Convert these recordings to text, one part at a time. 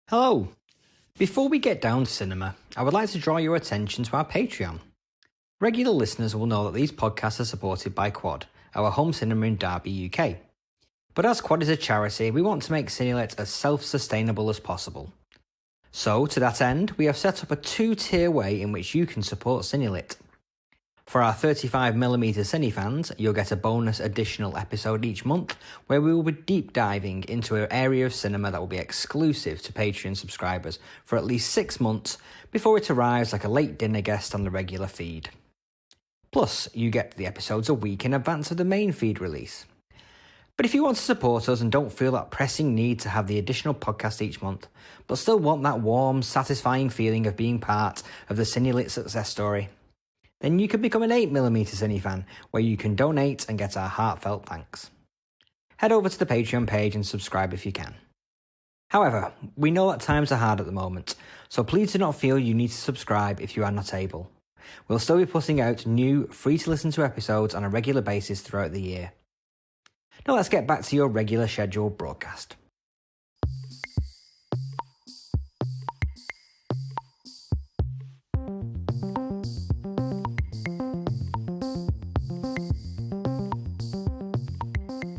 Hello! Before we get down to cinema, I would like to draw your attention to our Patreon. Regular listeners will know that these podcasts are supported by Quad, our home cinema in Derby, UK. But as Quad is a charity, we want to make Cinelit as self-sustainable as possible. So, to that end, we have set up a two-tier way in which you can support Cinelit. For our 35mm Cine fans, you'll get a bonus additional episode each month where we will be deep diving into an area of cinema that will be exclusive to Patreon subscribers for at least 6 months before it arrives like a late dinner guest on the regular feed. Plus, you get the episodes a week in advance of the main feed release. But if you want to support us and don't feel that pressing need to have the additional podcast each month, but still want that warm, satisfying feeling of being part of the Cinelit success story, then you can become an 8mm Cine fan, where you can donate and get our heartfelt thanks. Head over to the Patreon page and subscribe if you can. However, we know that times are hard at the moment, so please do not feel you need to subscribe if you are not able. We'll still be putting out new, free-to-listen-to episodes on a regular basis throughout the year. Now let's get back to your regular scheduled broadcast.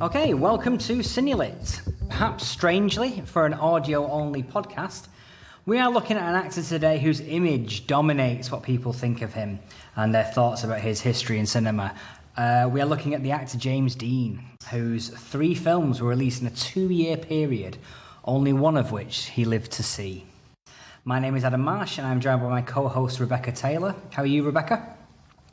Okay, welcome to Cinelit. Perhaps strangely, for an audio-only podcast, we are looking at an actor today whose image dominates what people think of him and their thoughts about his history in cinema. We are looking at the actor James Dean, whose 3 films were released in a 2-year period, only one of which he lived to see. My name is Adam Marsh, and I'm joined by my co-host Rebecca Taylor. How are you, Rebecca?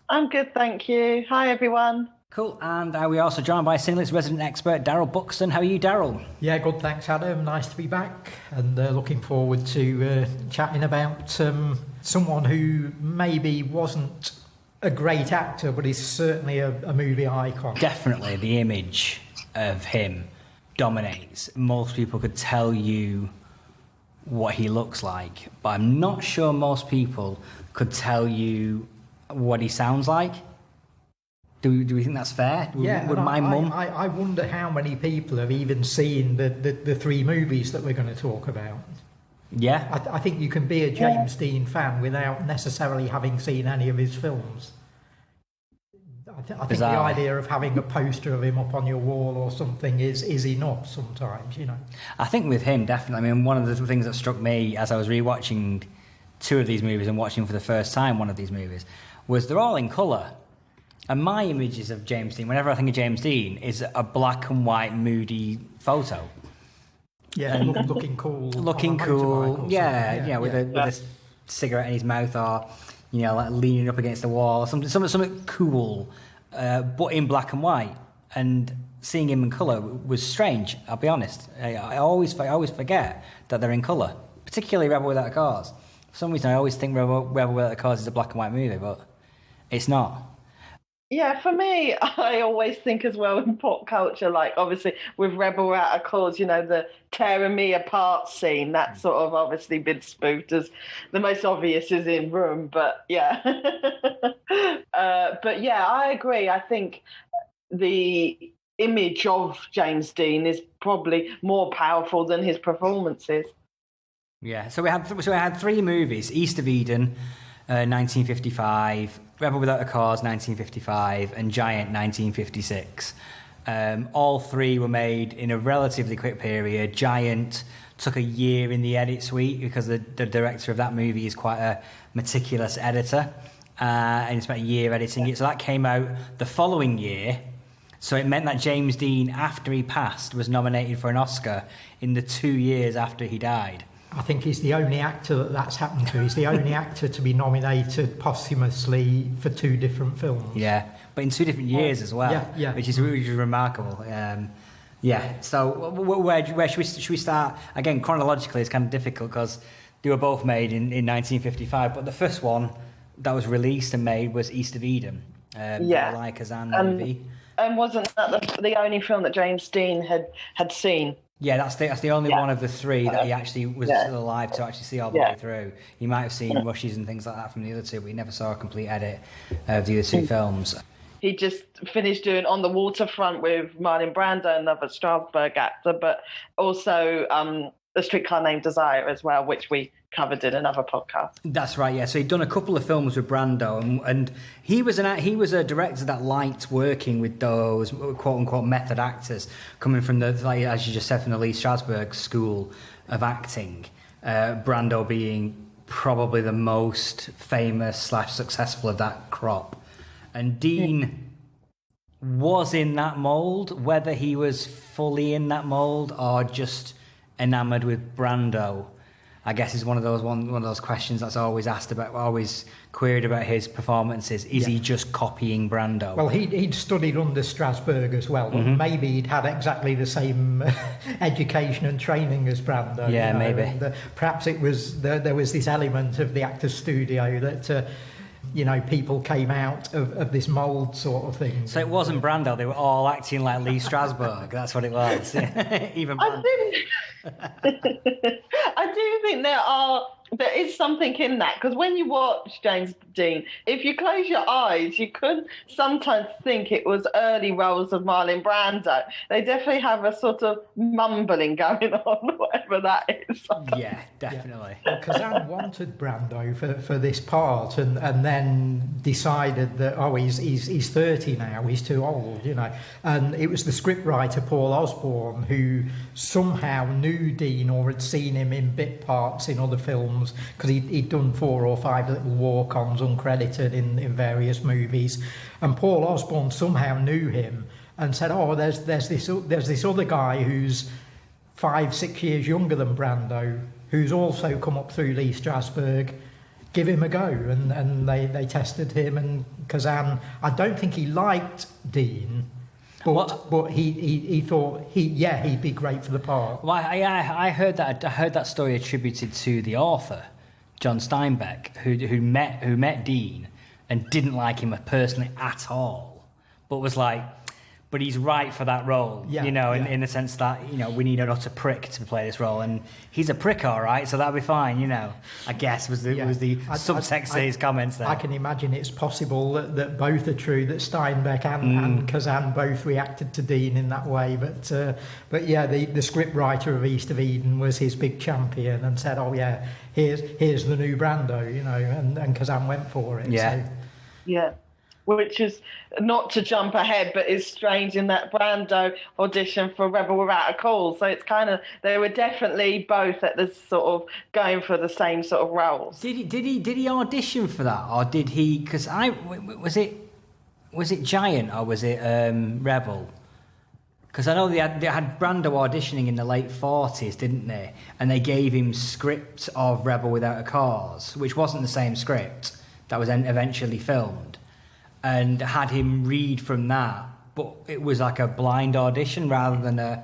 I'm good, thank you. Hi, everyone. Cool, and we're also joined by Cinelit's resident expert, Daryl Buxton. How are you, Daryl? Yeah, good, thanks, Adam. Nice to be back, and looking forward to chatting about someone who maybe wasn't a great actor, but is certainly a movie icon. Definitely, the image of him dominates. Most people could tell you what he looks like, but I'm not sure most people could tell you what he sounds like. Do we think that's fair? Yeah, Would my mum? I wonder how many people have even seen the 3 movies that we're going to talk about. Yeah. I think you can be a James Dean fan without necessarily having seen any of his films. I think the idea of having a poster of him up on your wall or something is enough sometimes, you know. I think with him, definitely. I mean, one of the things that struck me as I was rewatching 2 of these movies and watching for the first time one of these movies was they're all in colour. And my images of James Dean, whenever I think of James Dean, is a black and white, moody photo. Yeah, looking cool. Looking cool, yeah, with a cigarette in his mouth, or like leaning up against the wall, something cool, but in black and white. And seeing him in colour was strange. I'll be honest. I always forget that they're in colour, particularly Rebel Without a Cause. For some reason, I always think Rebel Without a Cause is a black and white movie, but it's not. Yeah, for me, I always think as well in pop culture, like obviously with Rebel Without a Cause, the tearing me apart scene, that's sort of obviously been spoofed as the most obvious is in Room, but yeah. But yeah, I agree. I think the image of James Dean is probably more powerful than his performances. Yeah, so we had 3 movies: East of Eden, 1955, Rebel Without a Cause, 1955, and Giant, 1956. All 3 were made in a relatively quick period. Giant took a year in the edit suite because the director of that movie is quite a meticulous editor, and he spent a year editing it. So that came out the following year. So it meant that James Dean, after he passed, was nominated for an Oscar in the 2 years after he died. I think he's the only actor that's happened to. He's the only actor to be nominated posthumously for 2 different films. Yeah, but in 2 different years as well, which is remarkable. So where should we start? Again, chronologically, it's kind of difficult because they were both made in 1955, but the first one that was released and made was East of Eden, Eli Kazan movie. And wasn't that the only film that James Dean had seen? Yeah, that's the only one of the 3 that he actually was still alive to actually see all the way through. He might have seen rushes and things like that from the other 2, but he never saw a complete edit of the other 2 films. He just finished doing On the Waterfront with Marlon Brando, another Strasbourg actor, but also A Streetcar Named Desire as well, which we covered in another podcast. That's right, yeah. So he'd done a couple of films with Brando, and he was a director that liked working with those quote unquote method actors coming from the, like as you just said, from the Lee Strasberg school of acting. Brando being probably the most famous / successful of that crop, and Dean was in that mold. Whether he was fully in that mold or just enamored with Brando, I guess is one of those questions that's always asked about, always queried about his performances. Is he just copying Brando? Well, he'd studied under Strasberg as well, but maybe he'd had exactly the same education and training as Brando. Yeah, maybe. And, perhaps it was there was this element of the actor's studio that people came out of this mould sort of thing. So it wasn't Brando; they were all acting like Lee Strasberg. That's what it was. Even Brando. I do think there is something in that, because when you watch James Dean, if you close your eyes, you could sometimes think it was early roles of Marlon Brando. They definitely have a sort of mumbling going on, whatever that is. Yeah, definitely. Well, Kazan wanted Brando for this part, and then decided that he's 30 now, he's too old, And it was the scriptwriter Paul Osborne who somehow knew Dean or had seen him in bit parts in other films, because he'd done 4 or 5 little walk-ons uncredited in various movies, and Paul Osborne somehow knew him and said, there's this other guy who's 5-6 years younger than Brando, who's also come up through Lee Strasberg, give him a go. And they tested him, and Kazan, I don't think he liked Dean, but he thought he'd be great for the part. Well, I heard that story attributed to the author, John Steinbeck, who met Dean and didn't like him personally at all, but was like, but he's right for that role, in the sense that, we need an utter prick to play this role, and he's a prick, all right, so that'll be fine, I guess was the subtext to his comments there. I can imagine it's possible that both are true, that Steinbeck and Kazan both reacted to Dean in that way, but yeah, the script writer of East of Eden was his big champion and said, here's the new Brando, and Kazan went for it. Yeah. So. Yeah. Which is, not to jump ahead, but is strange in that Brando audition for Rebel Without a Cause. So it's kind of, they were definitely both at this sort of going for the same sort of roles. Did he audition for that, or did he? Because was it Giant or was it Rebel? Because I know they had Brando auditioning in the late 40s, didn't they? And they gave him script of Rebel Without a Cause, which wasn't the same script that was eventually filmed, and had him read from that, but it was like a blind audition rather than a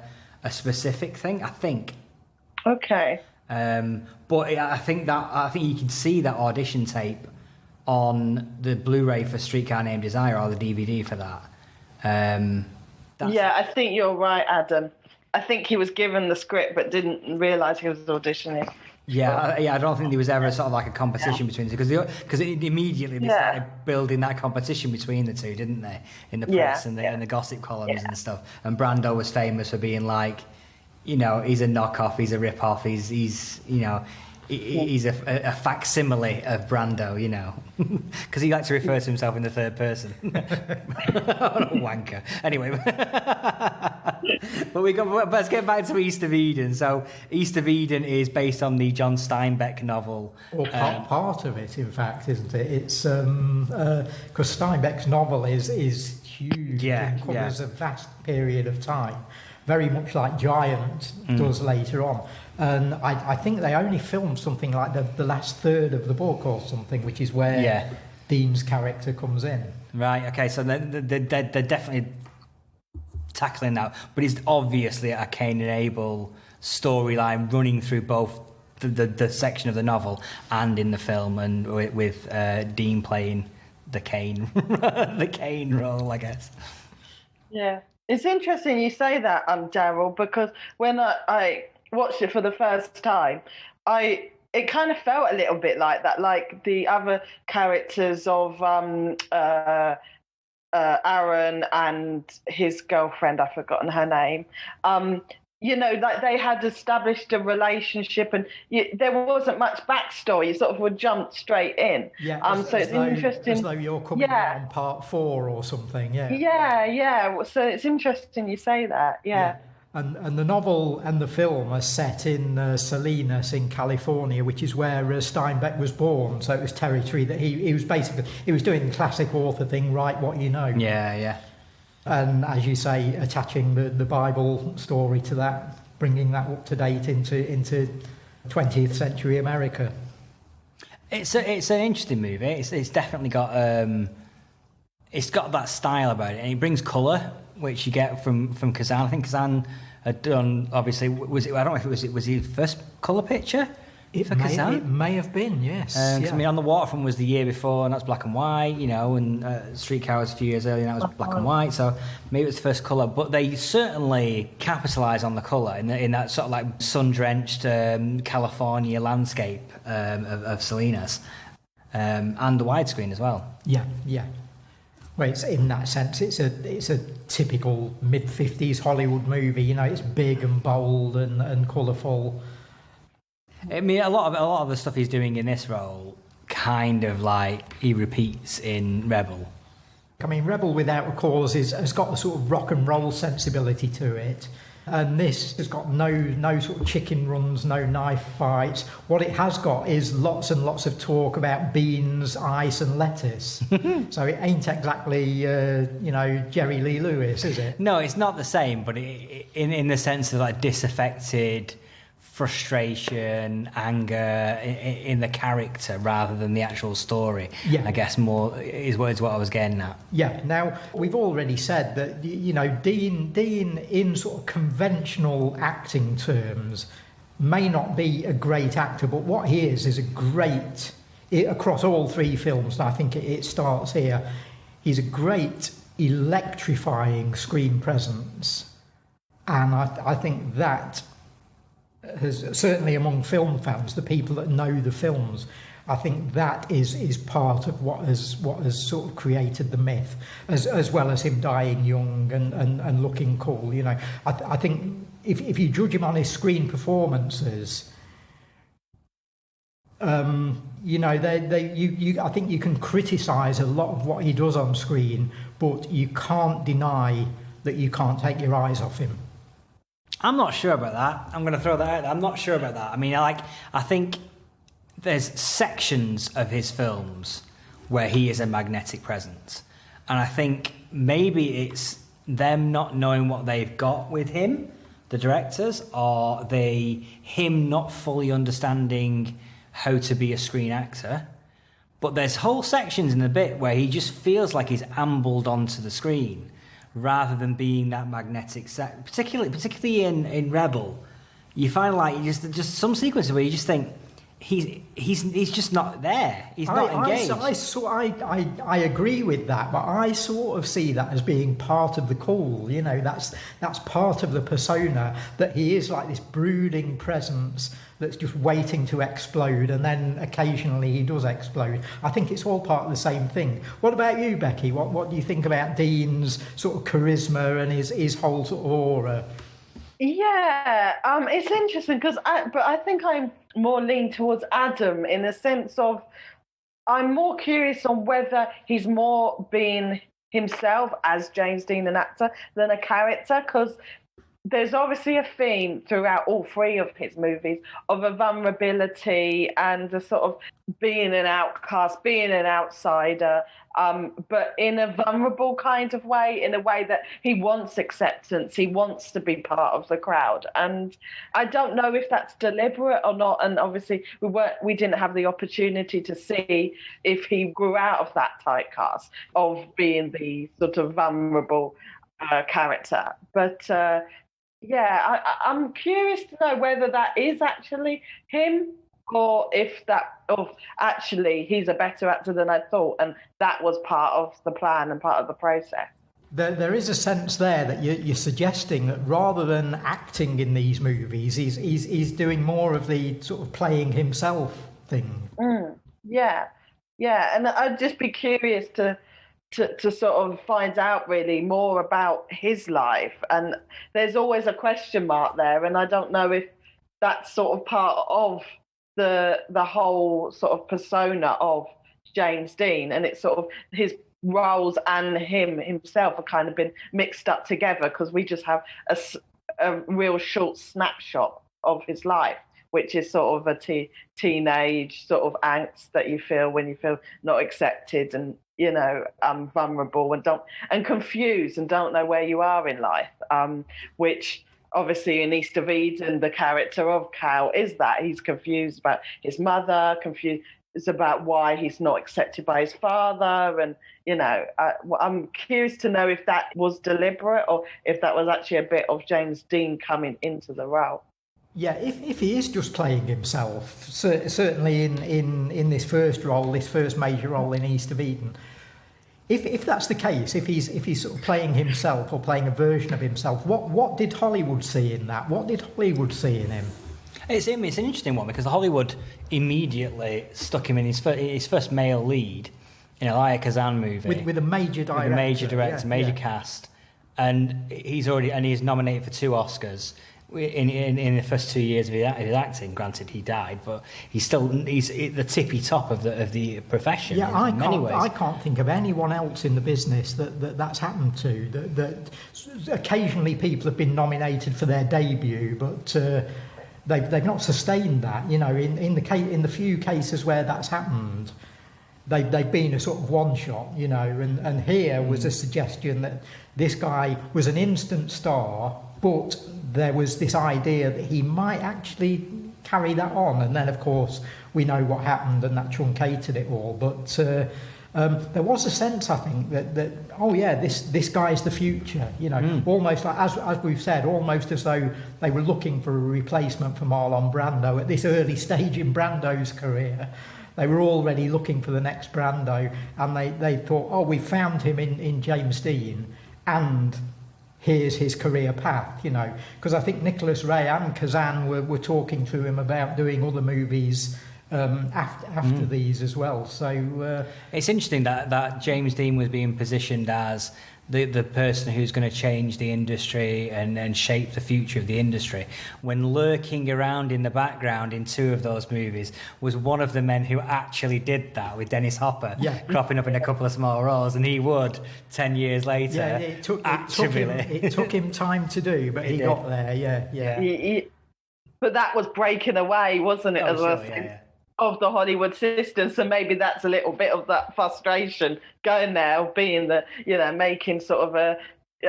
specific thing, I think. Okay. But I think you can see that audition tape on the Blu-ray for Streetcar Named Desire, or the DVD for that. I think you're right, Adam. I think he was given the script but didn't realise he was auditioning. I don't think there was ever sort of like a competition between the two, because immediately they started building that competition between the two, didn't they? In the press and the gossip columns and stuff. And Brando was famous for being like, he's a knockoff, he's a rip-off, he's a facsimile of Brando, because he likes to refer to himself in the third person. What a wanker. Anyway, but let's get back to East of Eden. So East of Eden is based on the John Steinbeck novel. Or part of it, in fact, isn't it? It's because Steinbeck's novel is huge and covers a vast period of time, very much like Giant does later on. And I think they only filmed something like the last third of the book or something, which is where Dean's character comes in. Right, okay, so they're definitely tackling that, but it's obviously a Cain and Abel storyline running through both the section of the novel and in the film, and with Dean playing the Cain the Cain role, I guess. Yeah. It's interesting you say that, Daryl, because when I watched it for the first time, it kind of felt a little bit like that, like the other characters of Aaron and his girlfriend, I've forgotten her name. like they had established a relationship, and there wasn't much backstory. You sort of would jump straight in. Yeah, So it's interesting. As though you're coming out on part 4 or something. Yeah. Yeah. So it's interesting you say that. Yeah. And the novel and the film are set in Salinas in California, which is where Steinbeck was born. So it was territory that he was doing the classic author thing, write what you know. Yeah. And as you say, attaching the Bible story to that, bringing that up to date into 20th century America. It's an interesting movie. It's definitely got it's got that style about it, and it brings colour, which you get from Kazan. I think Kazan had done, obviously, I don't know if it was his first colour picture for Kazan. It may have been, yes. I mean, On the Waterfront was the year before, and that's black and white, and Streetcar was a few years earlier, and that was black and white, so maybe it was the first colour. But they certainly capitalise on the colour in that sort of like sun-drenched California landscape of Salinas, and the widescreen as well. Yeah. Well, it's, in that sense, it's a typical mid-50s Hollywood movie. It's big and bold and colourful. I mean, a lot of the stuff he's doing in this role, kind of like he repeats in Rebel. I mean, Rebel Without a Cause has got the sort of rock and roll sensibility to it. And this has got no sort of chicken runs, no knife fights. What it has got is lots and lots of talk about beans, ice and lettuce. So it ain't exactly, Jerry Lee Lewis, is it? No, it's not the same, but in the sense of like disaffected frustration, anger in the character rather than the actual story. Yeah. I guess more is what I was getting at. Yeah. Now, we've already said that, Dean in sort of conventional acting terms may not be a great actor, but what he is a great, across all 3 films, and I think it starts here, he's a great electrifying screen presence. And I think that has, certainly among film fans, the people that know the films, I think that is part of what has sort of created the myth, as well as him dying young and looking cool. I think if you judge him on his screen performances, I think you can criticise a lot of what he does on screen, but you can't deny that you can't take your eyes off him. I'm not sure about that. I'm going to throw that out there. I'm not sure about that. I mean, I think there's sections of his films where he is a magnetic presence. And I think maybe it's them not knowing what they've got with him, the directors, or him not fully understanding how to be a screen actor. But there's whole sections in the bit where he just feels like he's ambled onto the screen, rather than being that magnetic set, particularly in Rebel, you find like just some sequences where you just think he's just not there. He's not engaged. I agree with that, but I sort of see that as being part of the call. That's part of the persona, that he is like this brooding presence that's just waiting to explode, and then occasionally he does explode. I think it's all part of the same thing. What about you, Becky? What do you think about Dean's sort of charisma and his whole sort of aura? Yeah, it's interesting because I think I'm more lean towards Adam, in the sense of I'm more curious on whether he's more being himself as James Dean, an actor, than a character, because there's obviously a theme throughout all 3 of his movies of a vulnerability and a sort of being an outcast, being an outsider, but in a vulnerable kind of way, in a way that he wants acceptance, he wants to be part of the crowd. And I don't know if that's deliberate or not. And obviously we didn't have the opportunity to see if he grew out of that typecast of being the sort of vulnerable character. But I'm curious to know whether that is actually him, or if actually he's a better actor than I thought, and that was part of the plan and part of the process. There is a sense there that you're suggesting that rather than acting in these movies, he's doing more of the sort of playing himself thing. Yeah, and I'd just be curious to to sort of find out really more about his life. And there's always a question mark there, and I don't know if that's sort of part of the whole sort of persona of James Dean, and it's sort of his roles and himself have kind of been mixed up together, because we just have a real short snapshot of his life, which is sort of a teenage sort of angst that you feel when you feel not accepted and, you know, vulnerable and confused and don't know where you are in life, which obviously in East of Eden, the character of Cal is that. He's confused about his mother, confused about why he's not accepted by his father. And, you know, I'm curious to know if that was deliberate or if that was actually a bit of James Dean coming into the role. Yeah, if he is just playing himself, certainly in this first role, this first major role in East of Eden, if that's the case, if he's sort of playing himself or playing a version of himself, what did Hollywood see in that? What did Hollywood see in him? It's an interesting one, because Hollywood immediately stuck him in his first male lead in a Elia Kazan movie with a major director, major cast, and he's nominated for 2 Oscars. In the first 2 years of his acting. Granted, he died, but he's at the tippy top of the profession. Yeah, in many ways. I can't think of anyone else in the business that's happened to. That occasionally people have been nominated for their debut, but they've not sustained that. You know, in the few cases where that's happened, they've been a sort of one shot. You know, and here was a suggestion that this guy was an instant star, but there was this idea that he might actually carry that on. And then, of course, we know what happened, and that truncated it all. But there was a sense, I think, that this guy's the future. You know, almost like, as we've said, almost as though they were looking for a replacement for Marlon Brando at this early stage in Brando's career. They were already looking for the next Brando, and they thought, we found him in James Dean, and here's his career path, you know, because I think Nicholas Ray and Kazan were talking to him about doing other movies after these as well. So it's interesting that James Dean was being positioned as the person who's going to change the industry and shape the future of the industry, when lurking around in the background in 2 of those movies was one of the men who actually did that, with Dennis Hopper cropping up in a couple of small roles, and he would 10 years later. Yeah, it took him time to do, but he got there. Yeah. But that was breaking away, wasn't it? Of the Hollywood system, so maybe that's a little bit of that frustration going there, being making sort of a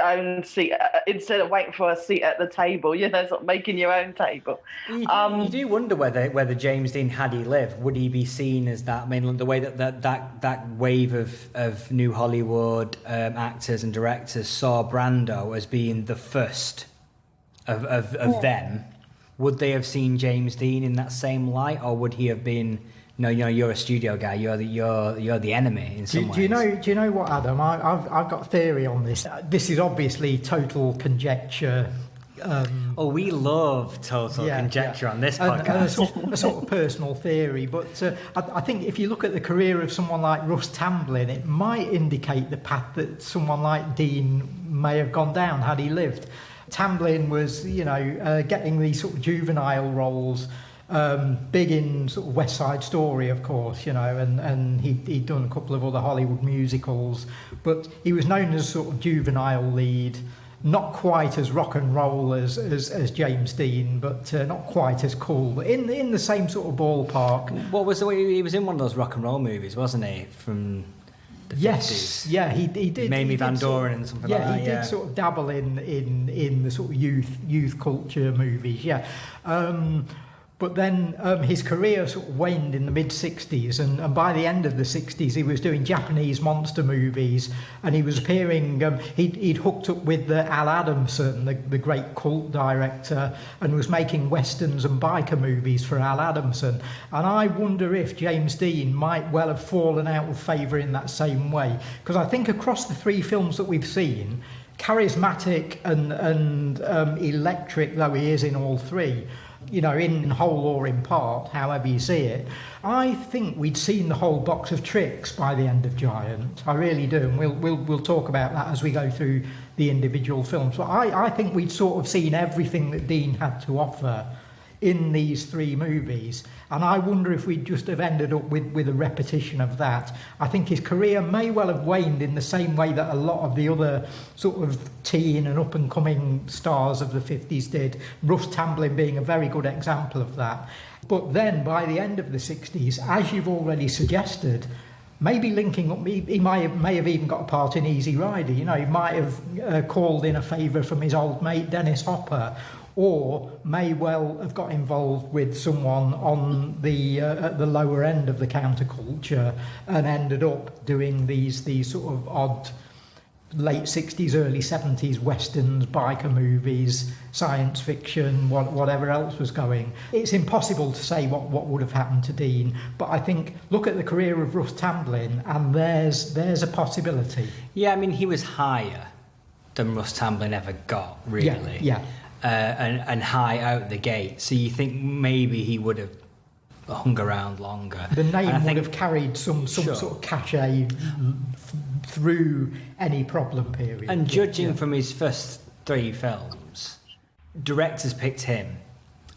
own seat instead of waiting for a seat at the table, sort of making your own table. You do wonder whether James Dean, had he lived, would he be seen as that? I mean, the way that wave of new Hollywood actors and directors saw Brando as being the first of them. Would they have seen James Dean in that same light, or would he have been, no, you're a studio guy, you're the enemy in some ways? Do you know what, Adam? I've got a theory on this. This is obviously total conjecture. We love total conjecture on this podcast. And a sort of personal theory, but I think if you look at the career of someone like Russ Tamblyn, it might indicate the path that someone like Dean may have gone down had he lived. Tamblyn was, getting these sort of juvenile roles, big in sort of West Side Story, of course, and he'd done a couple of other Hollywood musicals, but he was known as sort of juvenile lead, not quite as rock and roll as James Dean, but not quite as cool, but in the same sort of ballpark. What was the way he was in one of those rock and roll movies, wasn't he? From the 50s. Yeah, he did. Mamie Van Doren and something like that. He did sort of dabble in the sort of youth culture movies. Yeah. But then his career sort of waned in the mid-60s, and by the end of the 60s he was doing Japanese monster movies, and he was appearing, he'd hooked up with Al Adamson, the great cult director, and was making westerns and biker movies for Al Adamson. And I wonder if James Dean might well have fallen out of favour in that same way, because I think across the 3 films that we've seen, charismatic and electric though he is in all 3, in whole or in part, however you see it. I think we'd seen the whole box of tricks by the end of Giant. I really do, and we'll talk about that as we go through the individual films. But I think we'd sort of seen everything that Dean had to offer in these three movies, and I wonder if we'd just have ended up with a repetition of that. I think his career may well have waned in the same way that a lot of the other sort of teen and up-and-coming stars of the 50s did, Russ Tamblyn being a very good example of that. But then, by the end of the 60s, as you've already suggested, maybe linking up, he may have even got a part in Easy Rider. He might have called in a favour from his old mate Dennis Hopper, or may well have got involved with someone on the at the lower end of the counterculture and ended up doing these sort of odd late 60s, early 70s westerns, biker movies, science fiction, whatever else was going. It's impossible to say what would have happened to Dean, but I think look at the career of Russ Tamblyn and there's a possibility. Yeah, I mean, he was higher than Russ Tamblyn ever got, really. Yeah. And high out the gate. So you think maybe he would have hung around longer. The name would have carried some sort of cachet through any problem period. And judging from his first three films, directors picked him.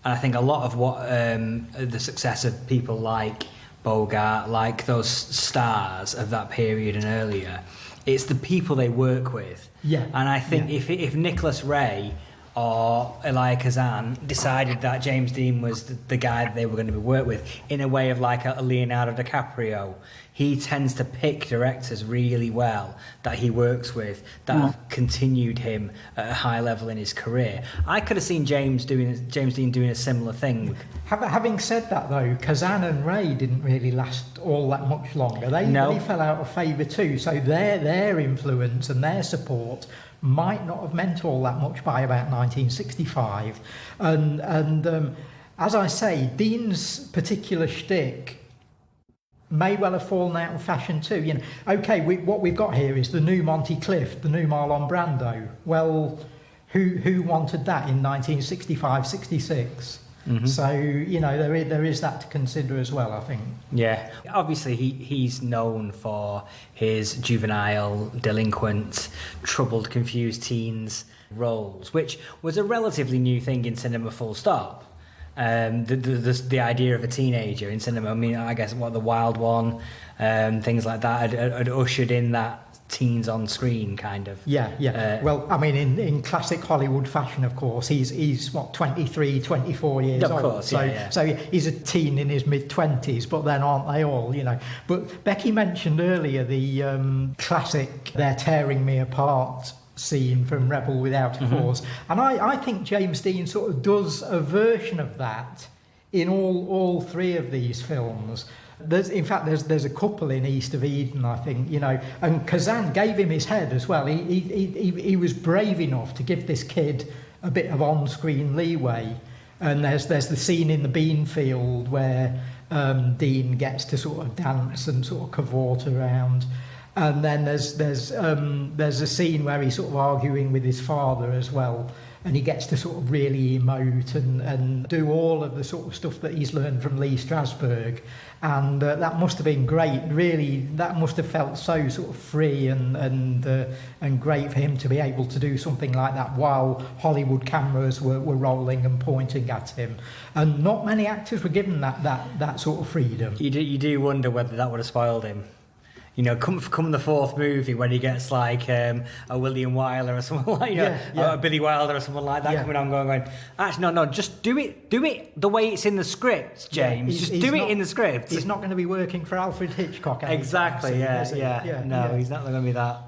And I think a lot of what the success of people like Bogart, like those stars of that period and earlier, it's the people they work with. Yeah. And I think if Nicholas Ray or Elia Kazan decided that James Dean was the guy that they were going to work with, in a way of like a Leonardo DiCaprio, he tends to pick directors really well that he works with that have continued him at a high level in his career. I could have seen James Dean doing a similar thing. Having said that, though, Kazan and Ray didn't really last all that much longer. They fell out of favour too, so their influence and their support might not have meant all that much by about 1965. And as I say, Dean's particular shtick may well have fallen out of fashion too. What we've got here is the new Monty Clift, the new Marlon Brando. Well, who wanted that in 1965, 66? Mm-hmm. So, there is that to consider as well, I think. Yeah. Obviously, he's known for his juvenile, delinquent, troubled, confused teens roles, which was a relatively new thing in cinema, full stop. The idea of a teenager in cinema, I mean, I guess, The Wild One, things like that had ushered in that teens on screen kind of. Yeah. Well, I mean, in classic Hollywood fashion, of course, he's 23, 24 years old. Of course, so he's a teen in his mid-20s, but then aren't they all, But Becky mentioned earlier the classic "They're Tearing Me Apart" scene from Rebel Without a Cause, and I think James Dean sort of does a version of that in all three of these films. There's a couple in East of Eden, I think, and Kazan gave him his head as well. He was brave enough to give this kid a bit of on-screen leeway, and there's the scene in the bean field where Dean gets to sort of dance and sort of cavort around. And then there's a scene where he's sort of arguing with his father as well, and he gets to sort of really emote and do all of the sort of stuff that he's learned from Lee Strasberg, and that must have been great. Really, that must have felt so sort of free and great for him to be able to do something like that while Hollywood cameras were rolling and pointing at him. And not many actors were given that sort of freedom. You do wonder whether that would have spoiled him. Come the fourth movie when he gets like a William Wyler or someone like a Billy Wilder or someone like that coming on going, actually no, just do it the way it's in the script, James. Just do it in the script. He's not going to be working for Alfred Hitchcock. Exactly. He's not going to be that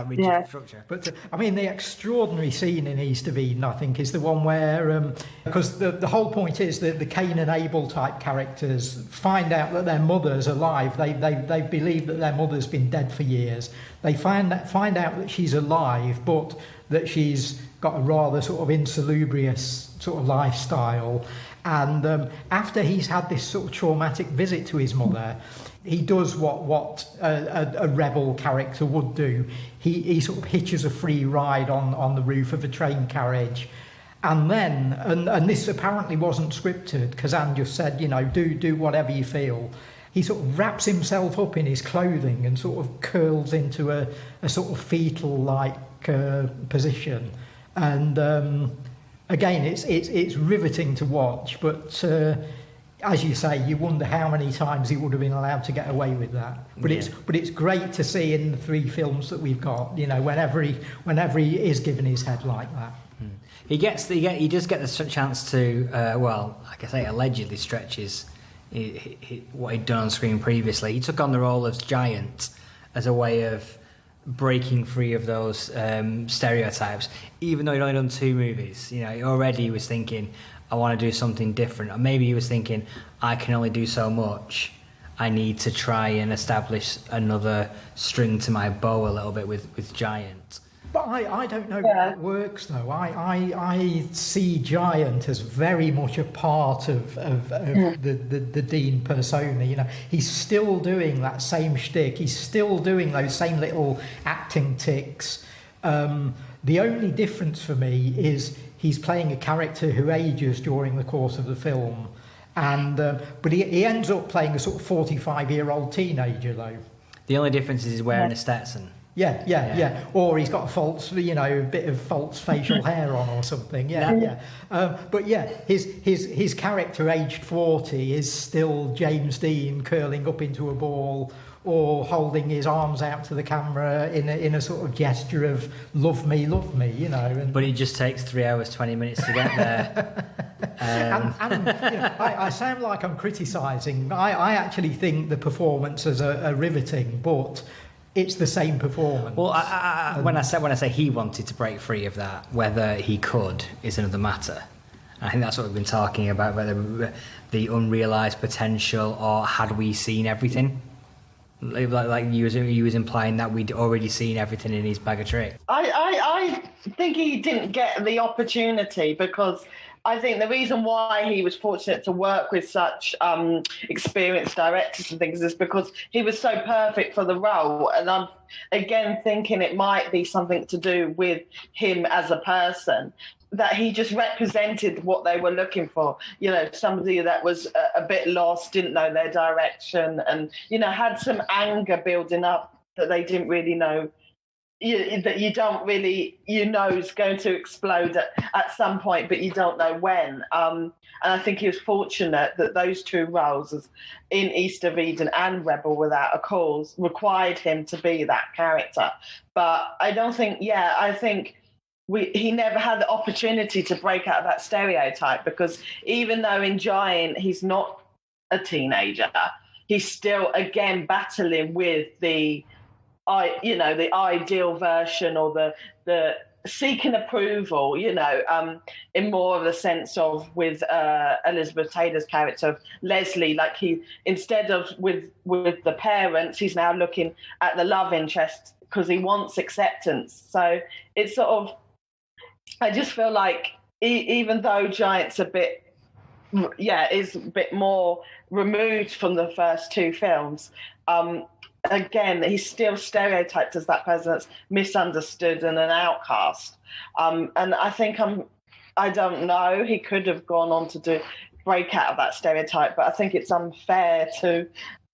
rigid structure. But I mean, the extraordinary scene in East of Eden, I think, is the one where, because the whole point is that the Cain and Abel type characters find out that their mother's alive. They believe that their mother's been dead for years. They find out that she's alive, but that she's got a rather sort of insalubrious sort of lifestyle. And after he's had this sort of traumatic visit to his mother, he does what a rebel character would do. He sort of hitches a free ride on the roof of a train carriage And then, and this apparently wasn't scripted, because Anne just said, do whatever you feel. He sort of wraps himself up in his clothing and sort of curls into a sort of fetal-like position. And again, it's riveting to watch, but as you say, you wonder how many times he would have been allowed to get away with that. But it's great to see in the 3 films that we've got, whenever he is given his head like that. He does get the chance to, like I say, allegedly stretches what he'd done on screen previously. He took on the role of Giant as a way of breaking free of those stereotypes, even though he'd only done 2 movies. He already was thinking, I want to do something different. Or maybe he was thinking, I can only do so much. I need to try and establish another string to my bow a little bit with Giant. But I don't know if that works, though. I see Giant as very much a part of the Dean persona. He's still doing that same shtick. He's still doing those same little acting ticks. The only difference for me is he's playing a character who ages during the course of the film. And but he ends up playing a sort of 45-year-old teenager, though. The only difference is he's wearing a Stetson. Yeah. Or he's got a bit of false facial hair on or something. But his character aged 40 is still James Dean curling up into a ball or holding his arms out to the camera in a sort of gesture of love me. But it just takes 3 hours 20 minutes to get there. I sound like I'm criticising. I actually think the performances are riveting, but it's the same performance. Well, when I say he wanted to break free of that, whether he could is another matter. I think that's what we've been talking about, whether the unrealised potential, or had we seen everything? Like you was implying that we'd already seen everything in his bag of tricks. I think he didn't get the opportunity, because I think the reason why he was fortunate to work with such experienced directors and things is because he was so perfect for the role. And I'm, again, thinking it might be something to do with him as a person, that he just represented what they were looking for. Somebody that was a bit lost, didn't know their direction, and, had some anger building up that they didn't really know. That you don't really, is going to explode at some point, but you don't know when. And I think he was fortunate that those 2 roles, in East of Eden and Rebel Without a Cause, required him to be that character. But I don't think, I think he never had the opportunity to break out of that stereotype, because even though in Giant he's not a teenager, he's still, again, battling with the ideal version, or the seeking approval, in more of the sense of with Elizabeth Taylor's character of Leslie, like he, instead of with the parents, he's now looking at the love interest because he wants acceptance. So it's sort of, I just feel like even though Giant's is a bit more removed from the first 2 films, again, he's still stereotyped as that person that's misunderstood and an outcast. And I think I don't know, he could have gone on to break out of that stereotype, but I think it's unfair to,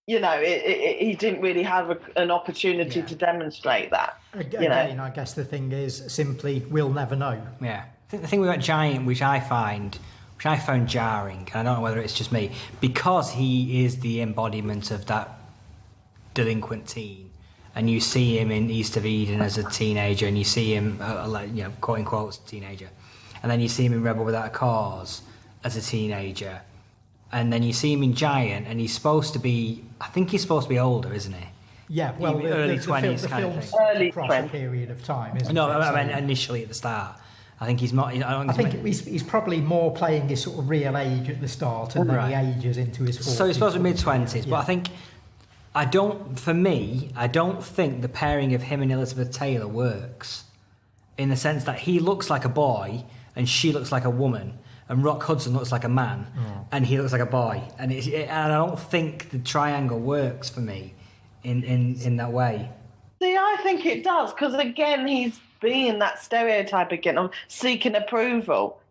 he didn't really have an opportunity to demonstrate that. Again, I guess the thing is simply, we'll never know. Yeah. I think the thing about Giant, which I found jarring, and I don't know whether it's just me, because he is the embodiment of that delinquent teen, and you see him in East of Eden as a teenager, and you see him, quote unquote teenager, and then you see him in Rebel Without a Cause as a teenager, and then you see him in Giant, and he's supposed to be older, isn't he? Yeah, well, early 20s kind of thing. Early across 20s. a period of time, isn't No, it? I mean initially at the start. I think he's not. I think he's probably more playing his sort of real age at the start, and then he ages into his 40s. So he's supposed to be mid-20s, but I think. I don't think the pairing of him and Elizabeth Taylor works, in the sense that he looks like a boy and she looks like a woman, and Rock Hudson looks like a man and he looks like a boy, and I don't think the triangle works for me in that way. See, I think it does, because again, he's being that stereotype again of seeking approval.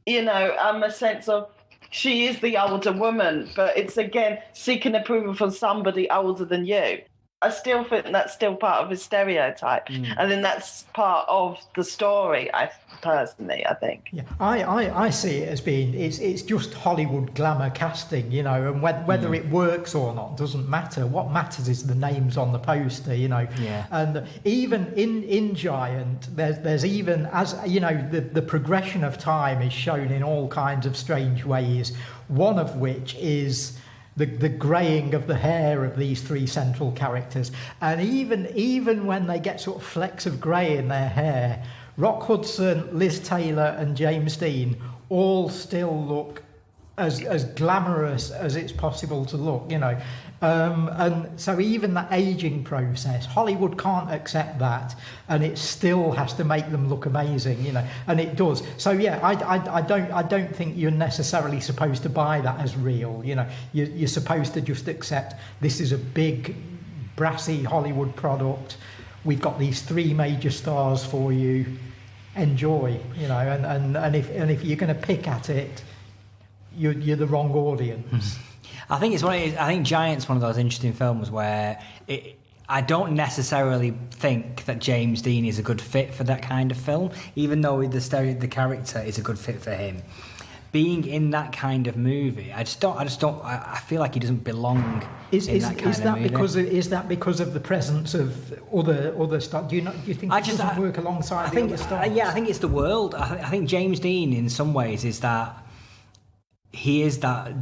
a sense of she is the older woman, but it's again seeking approval from somebody older than you. I still think that's still part of a stereotype. And then that's part of the story, I think. Yeah, I see it as being, it's just Hollywood glamour casting, and whether it works or not doesn't matter. What matters is the names on the poster, Yeah. And even in Giant, there's even, as, the progression of time is shown in all kinds of strange ways, one of which is the greying of the hair of these three central characters. And even when they get sort of flecks of grey in their hair, Rock Hudson, Liz Taylor and James Dean all still look as glamorous as it's possible to look, and so even that aging process, Hollywood can't accept that, and it still has to make them look amazing, and it does. So yeah, I don't think you're necessarily supposed to buy that as real. You're supposed to just accept this is a big brassy Hollywood product. We've got these three major stars for you. Enjoy, and if you're going to pick at it, you're the wrong audience. I think I think Giant's one of those interesting films where I don't necessarily think that James Dean is a good fit for that kind of film, even though the character is a good fit for him. Being in that kind of movie, I feel like he doesn't belong in that kind of movie. Is that because of the presence of other stars? Do you think it doesn't work alongside the other stars? Yeah, I think it's the world. I think James Dean, in some ways, is that he is that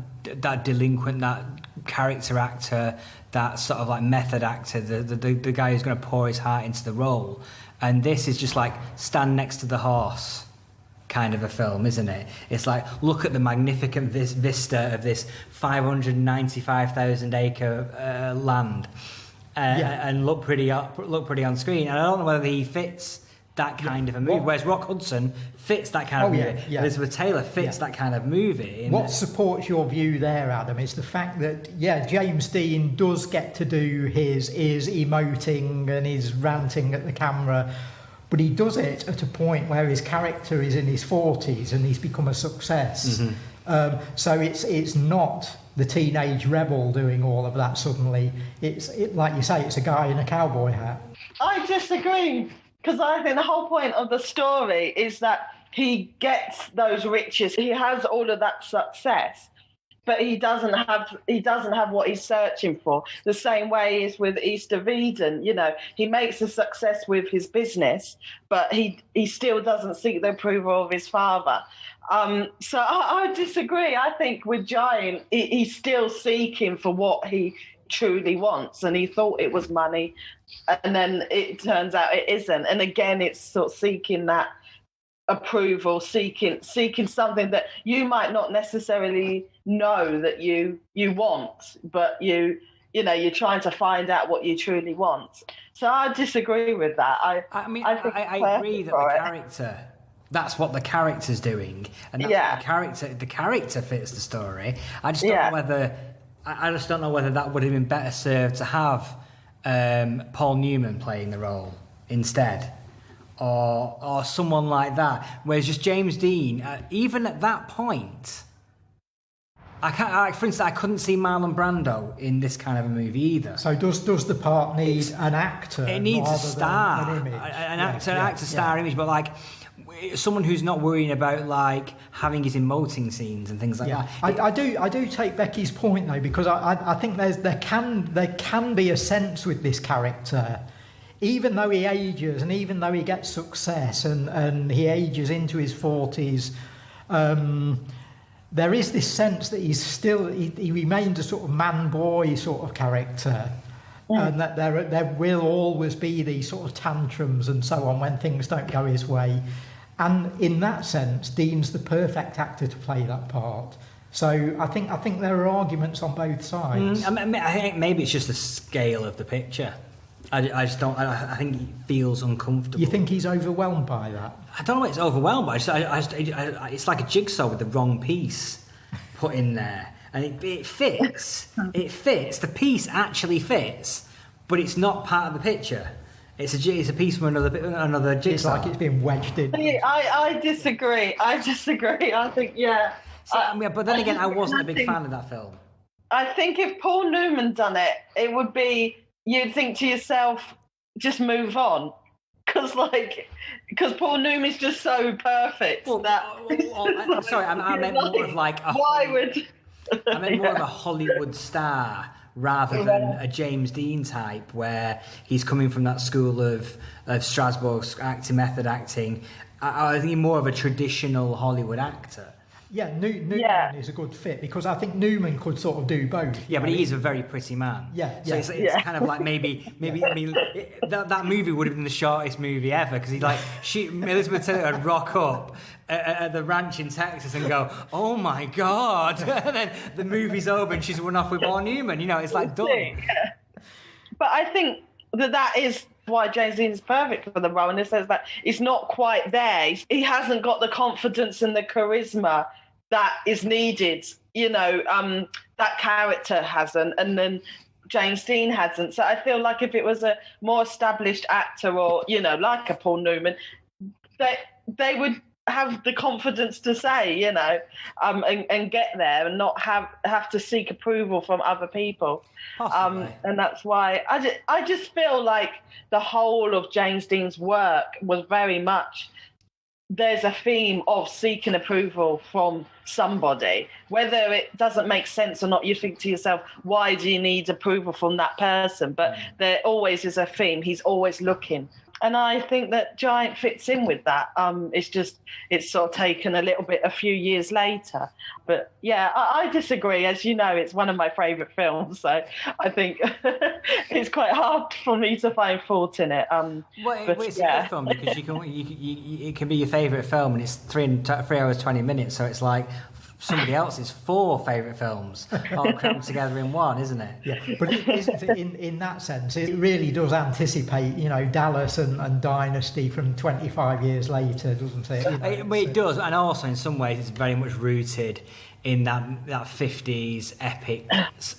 delinquent, that character actor, that sort of like method actor, the guy who's going to pour his heart into the role. And this is just like stand next to the horse kind of a film, isn't it? It's like, look at the magnificent vista of this 595,000 acre land, and look pretty on screen. And I don't know whether he fits that kind of a movie. Whereas Rock Hudson fits that kind of movie. Yeah. Elizabeth Taylor fits that kind of movie. What supports your view there, Adam, is the fact that James Dean does get to do his emoting and his ranting at the camera, but he does it at a point where his character is in his 40s and he's become a success. So it's not the teenage rebel doing all of that suddenly. It's like you say, it's a guy in a cowboy hat. I disagree, because I think the whole point of the story is that he gets those riches. He has all of that success, but he doesn't have what he's searching for. The same way is with East of Eden. He makes a success with his business, but he still doesn't seek the approval of his father. So I disagree. I think with Giant, he's still seeking for what he truly wants, and he thought it was money, and then it turns out it isn't. And again, it's sort of seeking that approval, seeking something that you might not necessarily know that you want, but you're trying to find out what you truly want. So I disagree with that. I agree that the character, that's what the character's doing, and that's what the character fits the story. I just don't know whether that would have been better served to have Paul Newman playing the role instead, or someone like that. Whereas just James Dean, even at that point, for instance, I couldn't see Marlon Brando in this kind of a movie either. So does the part need an actor? It needs a star, an image. an actor star image, but like someone who's not worrying about like having his emoting scenes and things like that. I do take Becky's point though, because I think there can be a sense with this character, even though he ages and even though he gets success and he ages into his 40s. There is this sense that he remains a sort of man-boy sort of character, and that there will always be these sort of tantrums and so on when things don't go his way. And in that sense, Dean's the perfect actor to play that part. So I think there are arguments on both sides. I think maybe it's just the scale of the picture. I just don't. I think he feels uncomfortable. You think he's overwhelmed by that? I don't know. It's overwhelmed, but it's like a jigsaw with the wrong piece put in there, and it fits. It fits. The piece actually fits, but it's not part of the picture. It's a piece from another jigsaw. It's like it's been wedged in. I disagree. I think, yeah. But then again, I wasn't a big fan of that film. I think if Paul Newman done it, it would be, you'd think to yourself, just move on. Because Paul Newman's just so perfect. I'm sorry, I meant more of like a I meant more of a Hollywood star rather than a James Dean type, where he's coming from that school of Strasbourg method acting. I think more of a traditional Hollywood actor. Yeah, Newman is a good fit because I think Newman could sort of do both. Yeah, but he is a very pretty man. So it's kind of like maybe I mean that movie would have been the shortest movie ever because Elizabeth Taylor would rock up at the ranch in Texas and go, "Oh my God!" and then the movie's over and she's run off with Paul Newman. It's like done. Yeah. But I think that is why James Dean is perfect for the role, and it says that he's not quite there. He hasn't got the confidence and the charisma that is needed, that character hasn't, and then James Dean hasn't. So I feel like if it was a more established actor or, like a Paul Newman, they would have the confidence to say, and get there and not have to seek approval from other people. And that's why I just feel like the whole of James Dean's work was very much, there's a theme of seeking approval from somebody. Whether it doesn't make sense or not, you think to yourself, why do you need approval from that person? But there always is a theme. He's always looking. And I think that Giant fits in with that. It's sort of taken a few years later. But yeah, I disagree. As you know, it's one of my favourite films. So I think it's quite hard for me to find fault in it. It's a good film because it can be your favourite film and it's 3 hours 20 minutes. So it's like somebody else's 4 favourite films all crammed together in one, isn't it? Yeah, but isn't it, in that sense, it really does anticipate, Dallas and Dynasty from 25 years later, doesn't it? It does, and also in some ways it's very much rooted in that 50s epic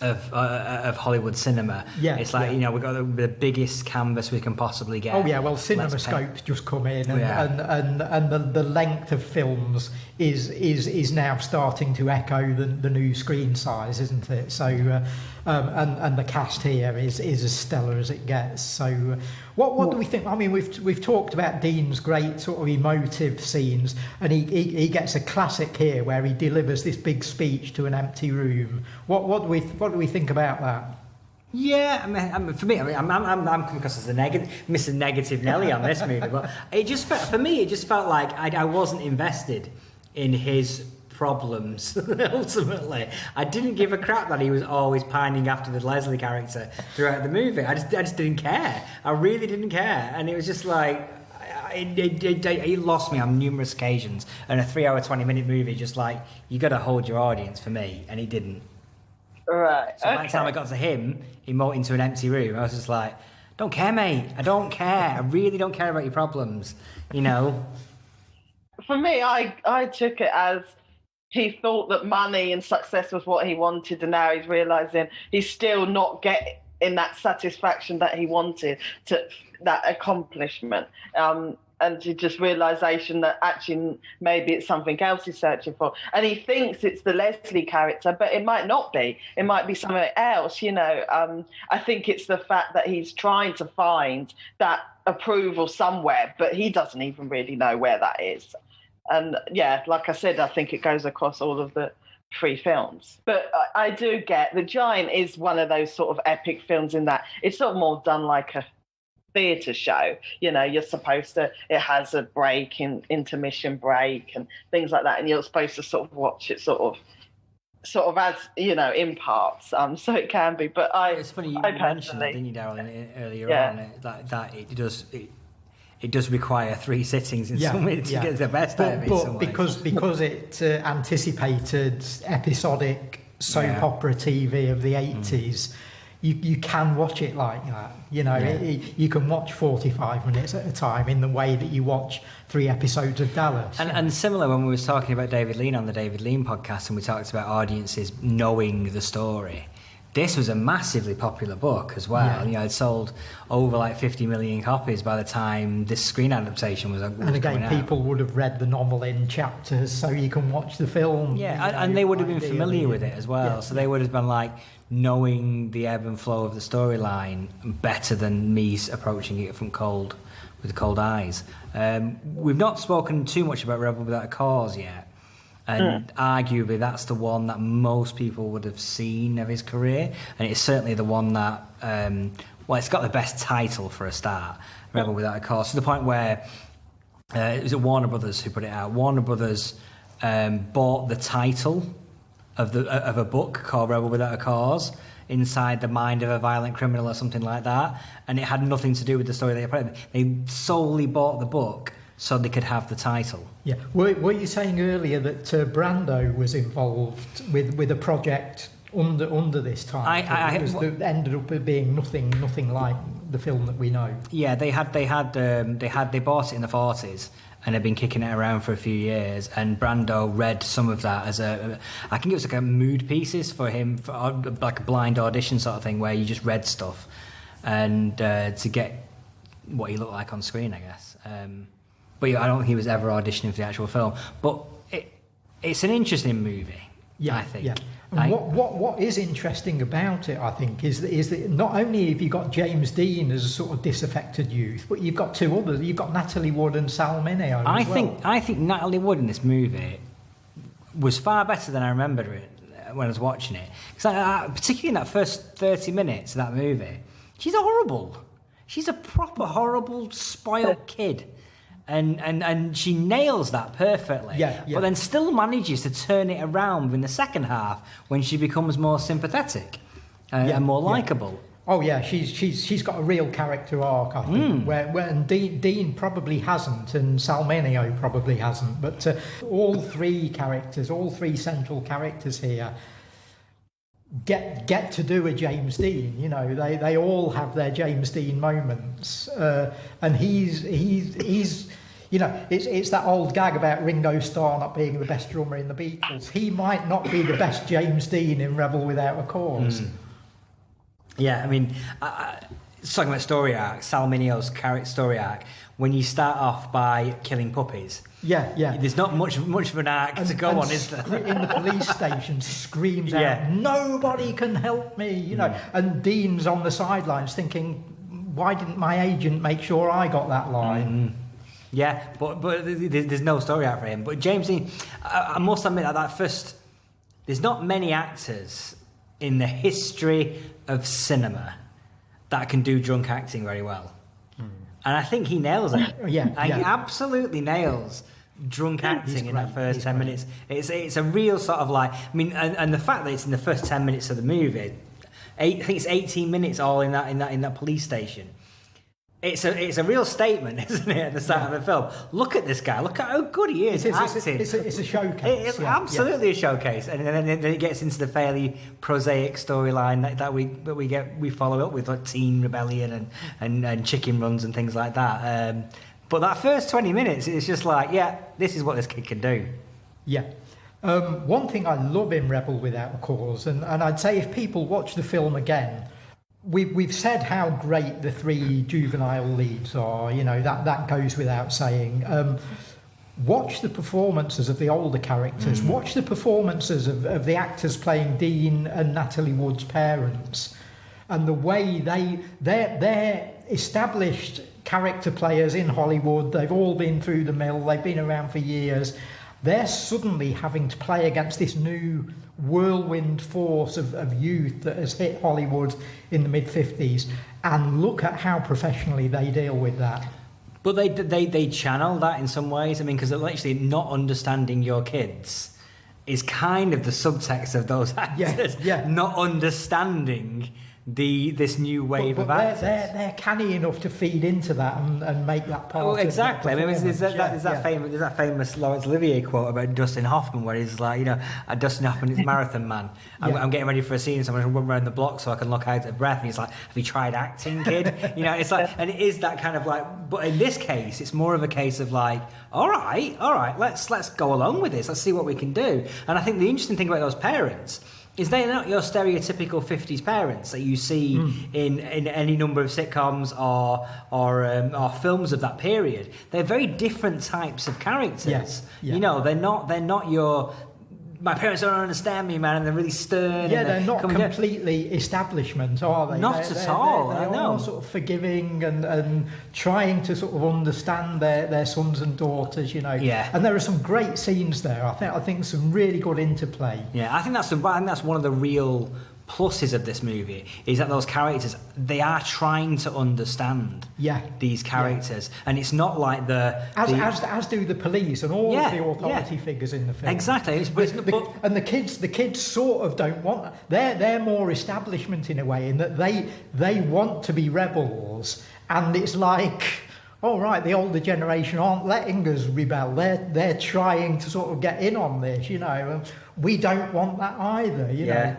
of Hollywood cinema. Yeah, it's like we've got the biggest canvas we can possibly get. Oh yeah, well, CinemaScope's just come in, and the length of films is now starting to echo the new screen size, isn't it? So and the cast here is as stellar as it gets. So what do we think? I mean, we've talked about Dean's great sort of emotive scenes, and he gets a classic here where he delivers this big speech to an empty room. What do we think about that? Yeah, for me, I'm coming across as Mr. Negative Nelly on this movie, but it just felt like I wasn't invested in his problems. Ultimately, I didn't give a crap that he was always pining after the Leslie character throughout the movie. I just didn't care. I really didn't care, and it was just like it lost me on numerous occasions. And a 3 hour 20-minute movie, just like, you got to hold your audience for me, and he didn't. Right. So by the time I got to him emoting into an empty room, I was just like, don't care, mate. I don't care. I really don't care about your problems. For me, I took it as he thought that money and success was what he wanted, and now he's realising he's still not getting that satisfaction that he wanted, to that accomplishment. And just realisation that actually maybe it's something else he's searching for. And he thinks it's the Leslie character, but it might not be. It might be something else, I think it's the fact that he's trying to find that approval somewhere, but he doesn't even really know where that is. And yeah, like I said, I think it goes across all of the 3 films. But I do get The Giant is one of those sort of epic films in that it's sort of more done like a theatre show. You're supposed to, it has a break, intermission break and things like that, and you're supposed to sort of watch it sort of as in parts, so it can be. But it's funny you mentioned that, didn't you, Darryl, earlier on, that it does require 3 sittings in some way to get the best out of it. But because it anticipated episodic soap opera TV of the 80s, you can watch it like that. You can watch 45 minutes at a time in the way that you watch 3 episodes of Dallas. And similar when we were talking about David Lean on the David Lean podcast, and we talked about audiences knowing the story. this was a massively popular book as well. Yeah. It sold over like 50 million copies by the time this screen adaptation was and again, coming out. people would have read the novel in chapters, so you can watch the film. Yeah, and they would have been familiar with it as well. Yeah. So they would have been like knowing the ebb and flow of the storyline better than me approaching it with cold eyes. We've not spoken too much about Rebel Without a Cause yet. And arguably that's the one that most people would have seen of his career, and it's certainly the one that it's got the best title for a start, Rebel Without a Cause, to the point where it was Warner Brothers who put it out. Warner Brothers bought the title of a book called Rebel Without a Cause inside the mind of a violent criminal or something like that, and it had nothing to do with the story they put in. They solely bought the book so they could have the title. Yeah. Were you saying earlier that Brando was involved with a project under this title? That ended up being nothing like the film that we know. Yeah, they bought it in the 40s and had been kicking it around for a few years. And Brando read some of that as I think it was like a mood pieces for him, for like a blind audition sort of thing, where you just read stuff and to get what he looked like on screen, I guess. But yeah, I don't think he was ever auditioning for the actual film. But it's an interesting movie, yeah, I think. Yeah. And what is interesting about it, I think, is that not only have you got James Dean as a sort of disaffected youth, but you've got two others. You've got Natalie Wood and Sal Mineo as well. I think Natalie Wood in this movie was far better than I remembered it when I was watching it. Because particularly in that first 30 minutes of that movie, she's horrible. She's a proper horrible, spoiled kid. And she nails that perfectly. Yeah. But then still manages to turn it around in the second half when she becomes more sympathetic and more likeable. Oh yeah, she's got a real character arc, I think. And Dean probably hasn't, and Sal Mineo probably hasn't. But all three central characters here get to do a James Dean. They all have their James Dean moments, and he's it's that old gag about Ringo Starr not being the best drummer in the Beatles. He might not be the best James Dean in Rebel Without a Cause. Yeah, I mean, talking about story arc, Sal Mineo's character story arc, when you start off by killing puppies. Yeah. There's not much of an arc to go on, is there? In the police station, screams out, "Nobody can help me!" And Dean's on the sidelines thinking, "Why didn't my agent make sure I got that line?" Yeah, but there's no story arc for him. But James Dean, I must admit that first, there's not many actors in the history of cinema that can do drunk acting very well. And I think he nails it. He absolutely nails drunk acting in that first 10 minutes. It's a real sort of and the fact that it's in the first 10 minutes of the movie, I think it's 18 minutes all in that police station. It's a real statement, isn't it, at the start of the film? Look at this guy. Look at how good he is acting. It's a showcase. It's absolutely a showcase, and then it gets into the fairly prosaic storyline that we follow up with, like teen rebellion and chicken runs and things like that. But that first 20 minutes, it's just like, this is what this kid can do. Yeah. One thing I love in Rebel Without a Cause, and I'd say if people watch the film again. We've said how great the three juvenile leads are. That goes without saying. Watch the performances of the older characters. Watch the performances of the actors playing Dean and Natalie Wood's parents, and the way they're established character players in Hollywood. They've all been through the mill. They've been around for years. They're suddenly having to play against this new whirlwind force of youth that has hit Hollywood in the mid-50s, and look at how professionally they deal with that. But they channel that in some ways. I mean, because actually not understanding your kids is kind of the subtext of those actors. Yeah. Not understanding this new wave of actors. They're canny enough to feed into that and make that part. Oh, exactly. I mean, there's that famous. famous Laurence Olivier quote about Dustin Hoffman, where he's like, Dustin Hoffman is a marathon man. I'm getting ready for a scene, so I'm going to run around the block so I can look out of breath. And he's like, "Have you tried acting, kid?" It's like, and it is that kind of like. But in this case, it's more of a case of like, all right, let's go along with this. Let's see what we can do. And I think the interesting thing about those parents is they're not your stereotypical 50s parents that you see in any number of sitcoms or films of that period. They're very different types of characters. Yeah. You know, they're not your... My parents don't understand me, man, and they're really stern. Yeah, and they're not completely establishment, are they? Not at all. They are sort of forgiving and trying to sort of understand their sons and daughters, you know. Yeah. And there are some great scenes there. I think some really good interplay. Yeah, I think that's one of the real pluses of this movie, is that those characters, they are trying to understand these characters, and it's not like as do the police and all of the authority figures in the film. Exactly, and the kids sort of don't want that. They're more establishment in a way, in that they want to be rebels, and it's like, all right, the older generation aren't letting us rebel. They're trying to sort of get in on this, you know. We don't want that either, you know.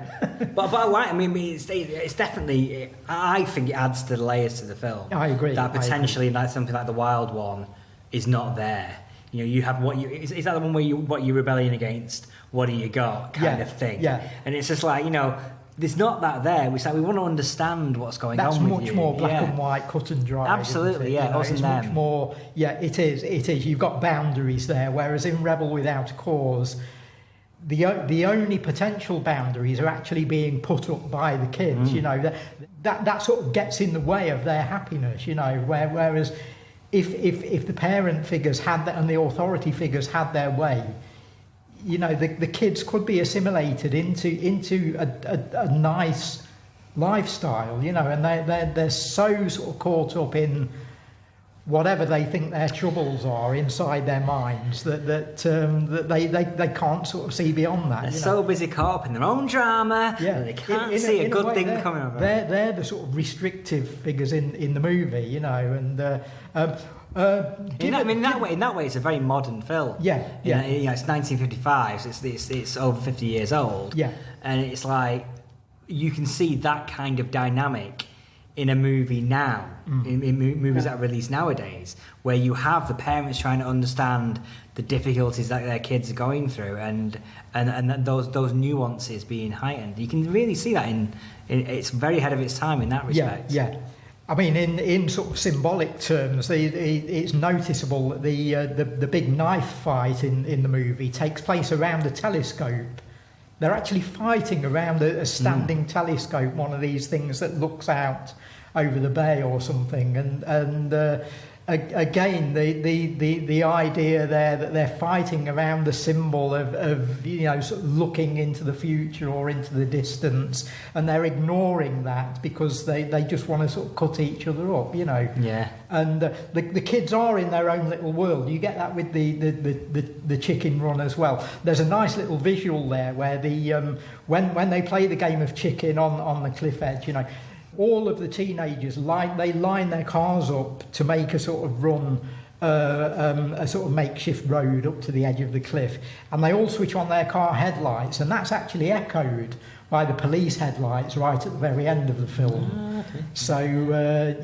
but I mean, it's definitely. I think it adds to the layers to the film. I agree. That potentially, like something like the Wild One, is not there. You know, you have is that the one where what you're rebelling against? What do you got? Kind of thing. Yeah. And it's just like, you know, there's not that there. We want to understand what's going on with you. That's much more black and white, cut and dry. Absolutely, yeah. You know, it's much more. Yeah, it is. You've got boundaries there, whereas in Rebel Without a Cause, the only potential boundaries are actually being put up by the kids. You know, that sort of gets in the way of their happiness. You know, whereas if the parent figures had that and the authority figures had their way, you know, the kids could be assimilated into a nice lifestyle. You know, and they're so sort of caught up in whatever they think their troubles are inside their minds that they can't sort of see beyond that. They're so busy caught up in their own drama that they can't see a good thing coming of it. They're the sort of restrictive figures in the movie, you know, and in that way, it's a very modern film. Yeah. You know, it's 1955, so it's over 50 years old. Yeah. And it's like you can see that kind of dynamic in a movie now, in movies that are released nowadays, where you have the parents trying to understand the difficulties that their kids are going through, and those nuances being heightened. You can really see that in it's very ahead of its time in that respect. Yeah. I mean, in sort of symbolic terms, it's noticeable that the big knife fight in the movie takes place around a telescope. They're actually fighting around a standing telescope, one of these things that looks out over the bay or something. And again, the idea there that they're fighting around the symbol of you know, sort of looking into the future or into the distance, and they're ignoring that because they just want to sort of cut each other up, you know. Yeah. And the kids are in their own little world. You get that with the chicken run as well. There's a nice little visual there where when they play the game of chicken on the cliff edge, you know, all of the teenagers line their cars up to make a sort of run, a sort of makeshift road up to the edge of the cliff, and they all switch on their car headlights, and that's actually echoed by the police headlights right at the very end of the film. Okay. So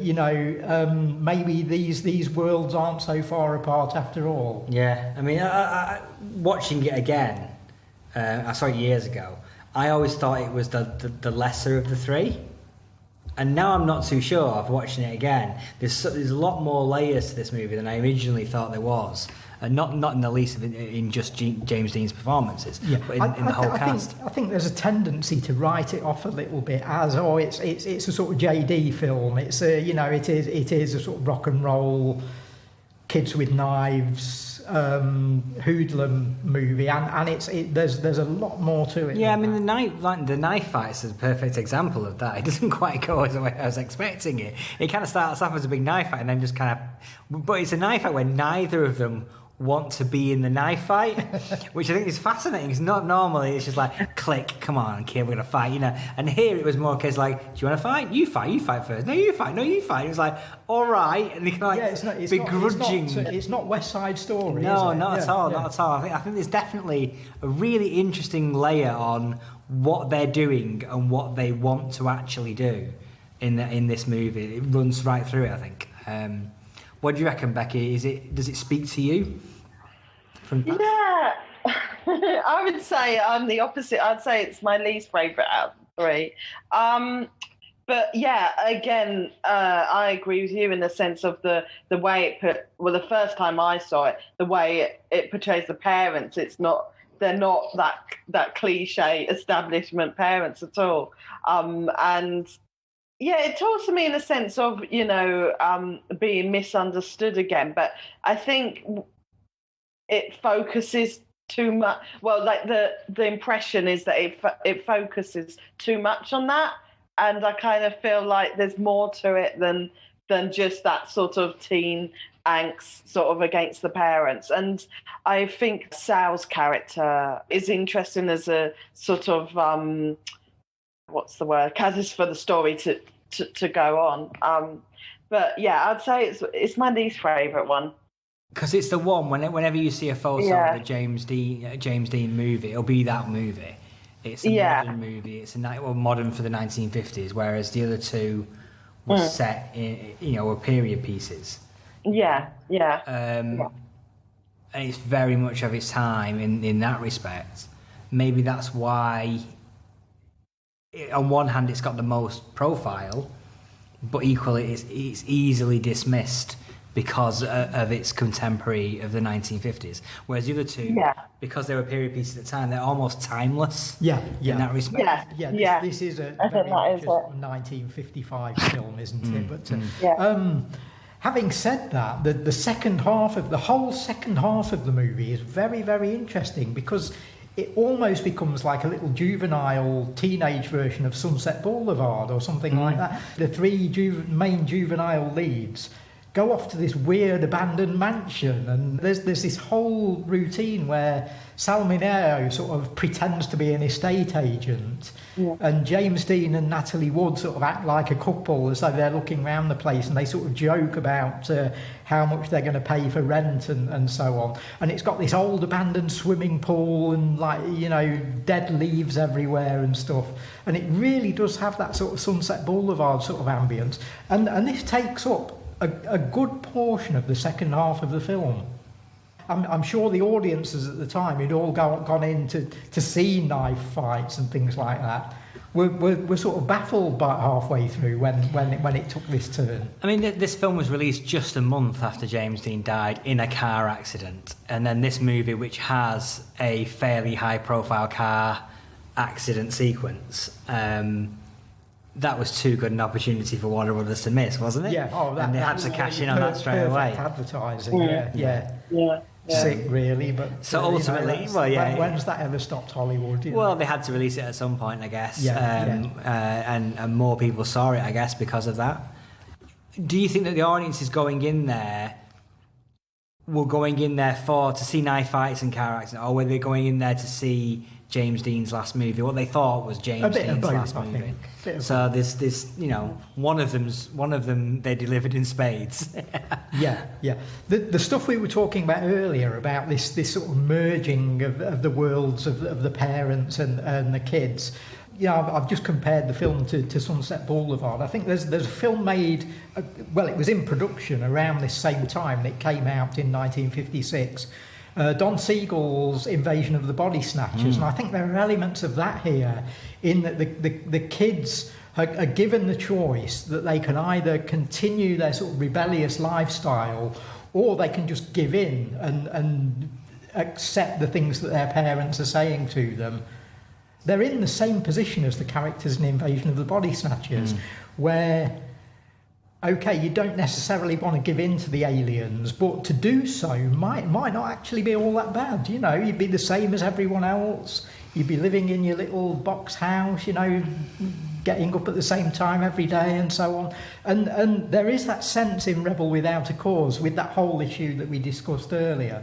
you know, maybe these worlds aren't so far apart after all. Yeah, I mean, I watching it again, I saw it years ago. I always thought it was the lesser of the three. And now I'm not too sure after watching it again. There's a lot more layers to this movie than I originally thought there was. And not in the least in just James Dean's performances, but in the whole cast. I think there's a tendency to write it off a little bit as, it's a sort of JD film. It's you know, it is a sort of rock and roll, kids with knives, hoodlum movie, and there's a lot more to it. Yeah, I mean the knife fight is a perfect example of that. It doesn't quite go as the way I was expecting it. It kind of starts off as a big knife fight and then just kind of, but it's a knife fight where neither of them want to be in the knife fight, which I think is fascinating. It's not normally, it's just like, click, come on, kid, we're gonna fight, you know. And here it was more a case like, do you want to fight? You fight first. No, you fight. It was like, all right, and they kind of like begrudging. It's not West Side Story. No, is it? not at all. I think there's definitely a really interesting layer on what they're doing and what they want to actually do in this movie. It runs right through it, I think. What do you reckon, Becky? Does it speak to you? Yeah, I would say I'm the opposite. I'd say it's my least favourite out of the three. But yeah, again, I agree with you in the sense of the way the first time I saw it, the way it portrays the parents, they're not that cliche establishment parents at all. And yeah, it talks to me in the sense of, being misunderstood again. But I think it focuses too much. Well, like the impression is that it focuses too much on that. And I kind of feel like there's more to it than just that sort of teen angst sort of against the parents. And I think Sal's character is interesting as a sort of, what's the word? Catalyst for the story to go on. But yeah, I'd say it's my least favourite one. Because it's the one, whenever you see a photo of a James Dean movie, it'll be that movie. It's a modern movie. It's modern for the 1950s, whereas the other two were set in, were period pieces. Yeah. And it's very much of its time in that respect. Maybe that's why, on one hand, it's got the most profile, but equally it's easily dismissed because of its contemporary of the 1950s. Whereas the other two, because they were period pieces at the time, they're almost timeless in that respect. This is a very much a 1955 film, isn't it? But having said that, the second half of the whole second half of the movie is very, very interesting because it almost becomes like a little juvenile teenage version of Sunset Boulevard or something like that. The three main juvenile leads go off to this weird abandoned mansion, and there's this whole routine where Sal Mineo sort of pretends to be an estate agent, and James Dean and Natalie Wood sort of act like a couple as though they're looking around the place, and they sort of joke about how much they're going to pay for rent and so on. And it's got this old abandoned swimming pool and dead leaves everywhere and stuff, and it really does have that sort of Sunset Boulevard sort of ambience, and this takes up a good portion of the second half of the film. I'm sure the audiences at the time who'd all gone in to see knife fights and things like that were sort of baffled by halfway through when it took this turn. I mean, this film was released just a month after James Dean died in a car accident, and then this movie, which has a fairly high-profile car accident sequence, that was too good an opportunity for Warner Brothers to miss, wasn't it? Yeah. And they had to cash in on that straight away. Advertising, yeah. Sick, really, but so ultimately, when's that ever stopped Hollywood? Well, they had to release it at some point, I guess. And more people saw it, I guess, because of that. Do you think that the audience is going in there? Were going in there to see knife fights and car accidents, or were they going in there to see James Dean's last movie? What they thought was James Dean's last movie. So this, one of them they delivered in spades. Yeah. The stuff we were talking about earlier about this sort of merging of the worlds of the parents and the kids. I've just compared the film to Sunset Boulevard. I think there's a film made, it was in production around this same time, and it came out in 1956. Don Siegel's Invasion of the Body Snatchers, and I think there are elements of that here, in that the kids are given the choice that they can either continue their sort of rebellious lifestyle, or they can just give in and accept the things that their parents are saying to them. They're in the same position as the characters in Invasion of the Body Snatchers, where, okay, you don't necessarily want to give in to the aliens, but to do so might not actually be all that bad. You'd be the same as everyone else. You'd be living in your little box house, getting up at the same time every day and so on. And there is that sense in Rebel Without a Cause with that whole issue that we discussed earlier.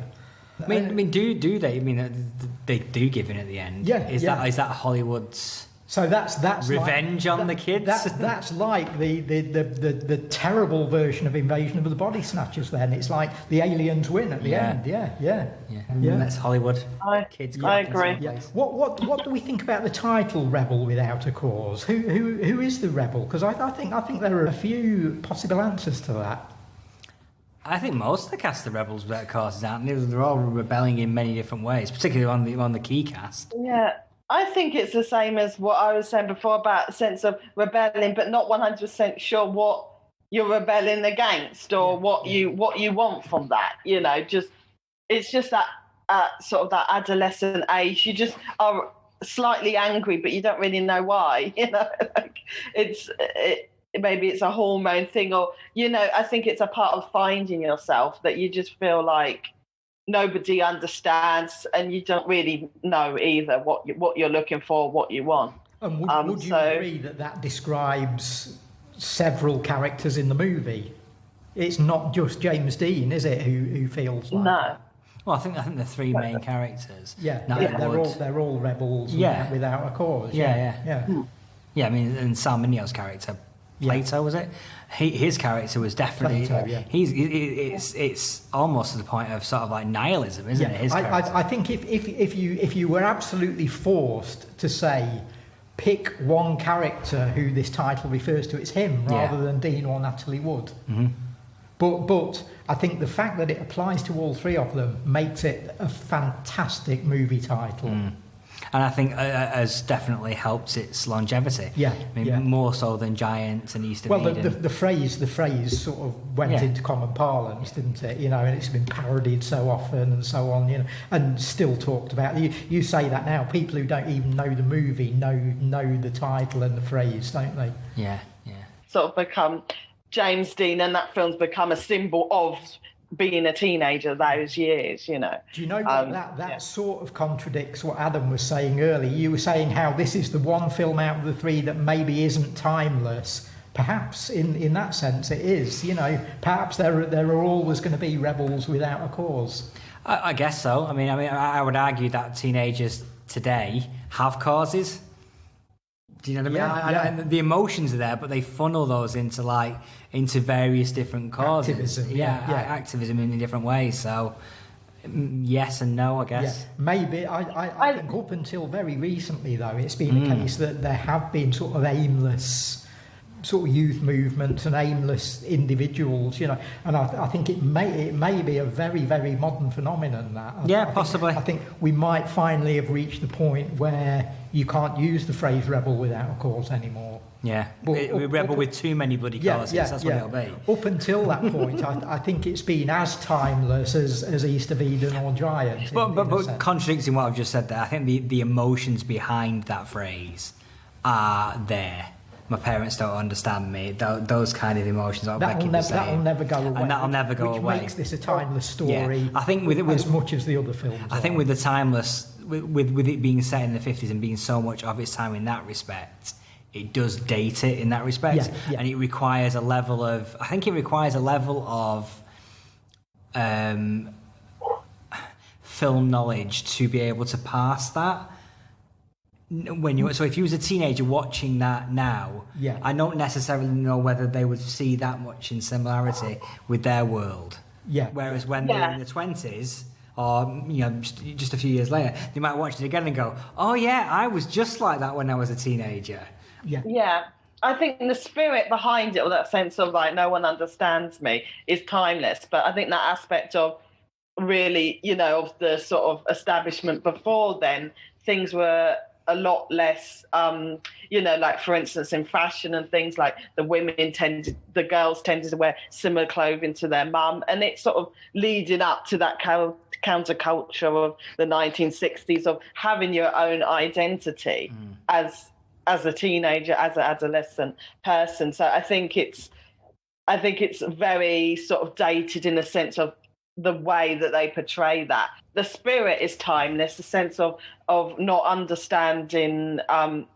I mean, do they? I mean, they do give in at the end. Is that Hollywood's? So that's revenge on the kids. That's like the terrible version of Invasion of the Body Snatchers. Then it's like the aliens win at the end. Yeah. That's Hollywood. Kids. I agree. Yeah. What do we think about the title Rebel Without a Cause? Who is the rebel? Because I think there are a few possible answers to that. I think most of the cast of Rebels Without Causes aren't they? They're all rebelling in many different ways, particularly on the key cast. Yeah. I think it's the same as what I was saying before about a sense of rebelling, but not 100% sure what you're rebelling against or what you want from that. You know, it's just that sort of that adolescent age. You just are slightly angry, but you don't really know why. You know, like maybe it's a hormone thing, or you know, I think it's a part of finding yourself that you just feel like nobody understands, and you don't really know either what you're looking for, what you want. And would you agree that describes several characters in the movie? It's not just James Dean, is it? Who feels like no. That? Well, I think the three main characters. Yeah, they're all rebels. Without a cause. Yeah. I mean, and Sal Mignot's character, Plato, was it? His character was definitely. Plato, It's almost to the point of sort of like nihilism, isn't it? His I think if you were absolutely forced to say, pick one character who this title refers to, it's him rather than Dean or Natalie Wood. Mm-hmm. But I think the fact that it applies to all three of them makes it a fantastic movie title. Mm. And I think has definitely helped its longevity. Yeah, more so than Giants and East of Eden. Well, the phrase sort of went into common parlance, didn't it? You know, and it's been parodied so often and so on. You know, and still talked about. You say that now. People who don't even know the movie know the title and the phrase, don't they? Yeah. Sort of become James Dean, and that film's become a symbol of being a teenager those years, you know. Do you know what that sort of contradicts what Adam was saying earlier? You were saying how this is the one film out of the three that maybe isn't timeless. Perhaps in that sense it is, you know. Perhaps there are always going to be rebels without a cause. I guess so. I mean, I would argue that teenagers today have causes. Do you know what I mean? The emotions are there, but they funnel those into various different causes. Activism, activism in different ways. So, yes and no, I guess. Yeah. Maybe. I think up until very recently, though, it's been a case that there have been sort of aimless sort of youth movements and aimless individuals, you know, and I think it may be a very, very modern phenomenon. Possibly. I think we might finally have reached the point where you can't use the phrase "rebel without a cause" anymore. Yeah, we rebel with too many bloody causes. That's what it'll be. Up until that point, I think it's been as timeless as East of Eden or Giant. But contradicting what I've just said there, I think the emotions behind that phrase are there. My parents don't understand me. Those kind of emotions. That'll never go away. And that'll never go away. Which makes this a timeless story. Yeah. I think with as much as the other films. I think with the timeless, with it being set in the 50s and being so much of its time in that respect, it does date it in that respect, and it requires a level of. I think it requires a level of film knowledge to be able to pass that. So if you was a teenager watching that now, I don't necessarily know whether they would see that much in similarity with their world. Yeah. Whereas when they're in the 20s, or you know, just a few years later, they might watch it again and go, "Oh yeah, I was just like that when I was a teenager." Yeah. Yeah. I think the spirit behind it, or that sense of like no one understands me, is timeless. But I think that aspect of really, you know, of the sort of establishment before then, things were a lot less, you know, like for instance in fashion and things, like the girls tended to wear similar clothing to their mum, and it's sort of leading up to that counterculture of the 1960s of having your own identity as a teenager, as an adolescent person. So I think it's very sort of dated in the sense of the way that they portray that. The spirit is timeless, the sense of not understanding,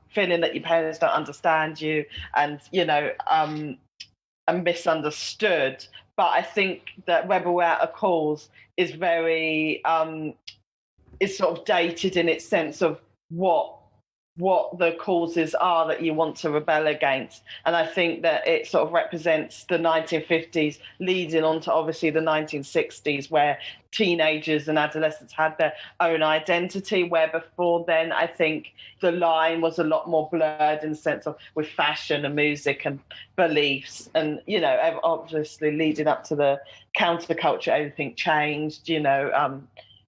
feeling that your parents don't understand you, and, you know, and misunderstood. But I think that Rebel Without a Cause is very, is sort of dated in its sense of what what the causes are that you want to rebel against. And I think that it sort of represents the 1950s leading on to obviously the 1960s, where teenagers and adolescents had their own identity, where before then I think the line was a lot more blurred in the sense of with fashion and music and beliefs. And, you know, obviously leading up to the counterculture, everything changed, you know.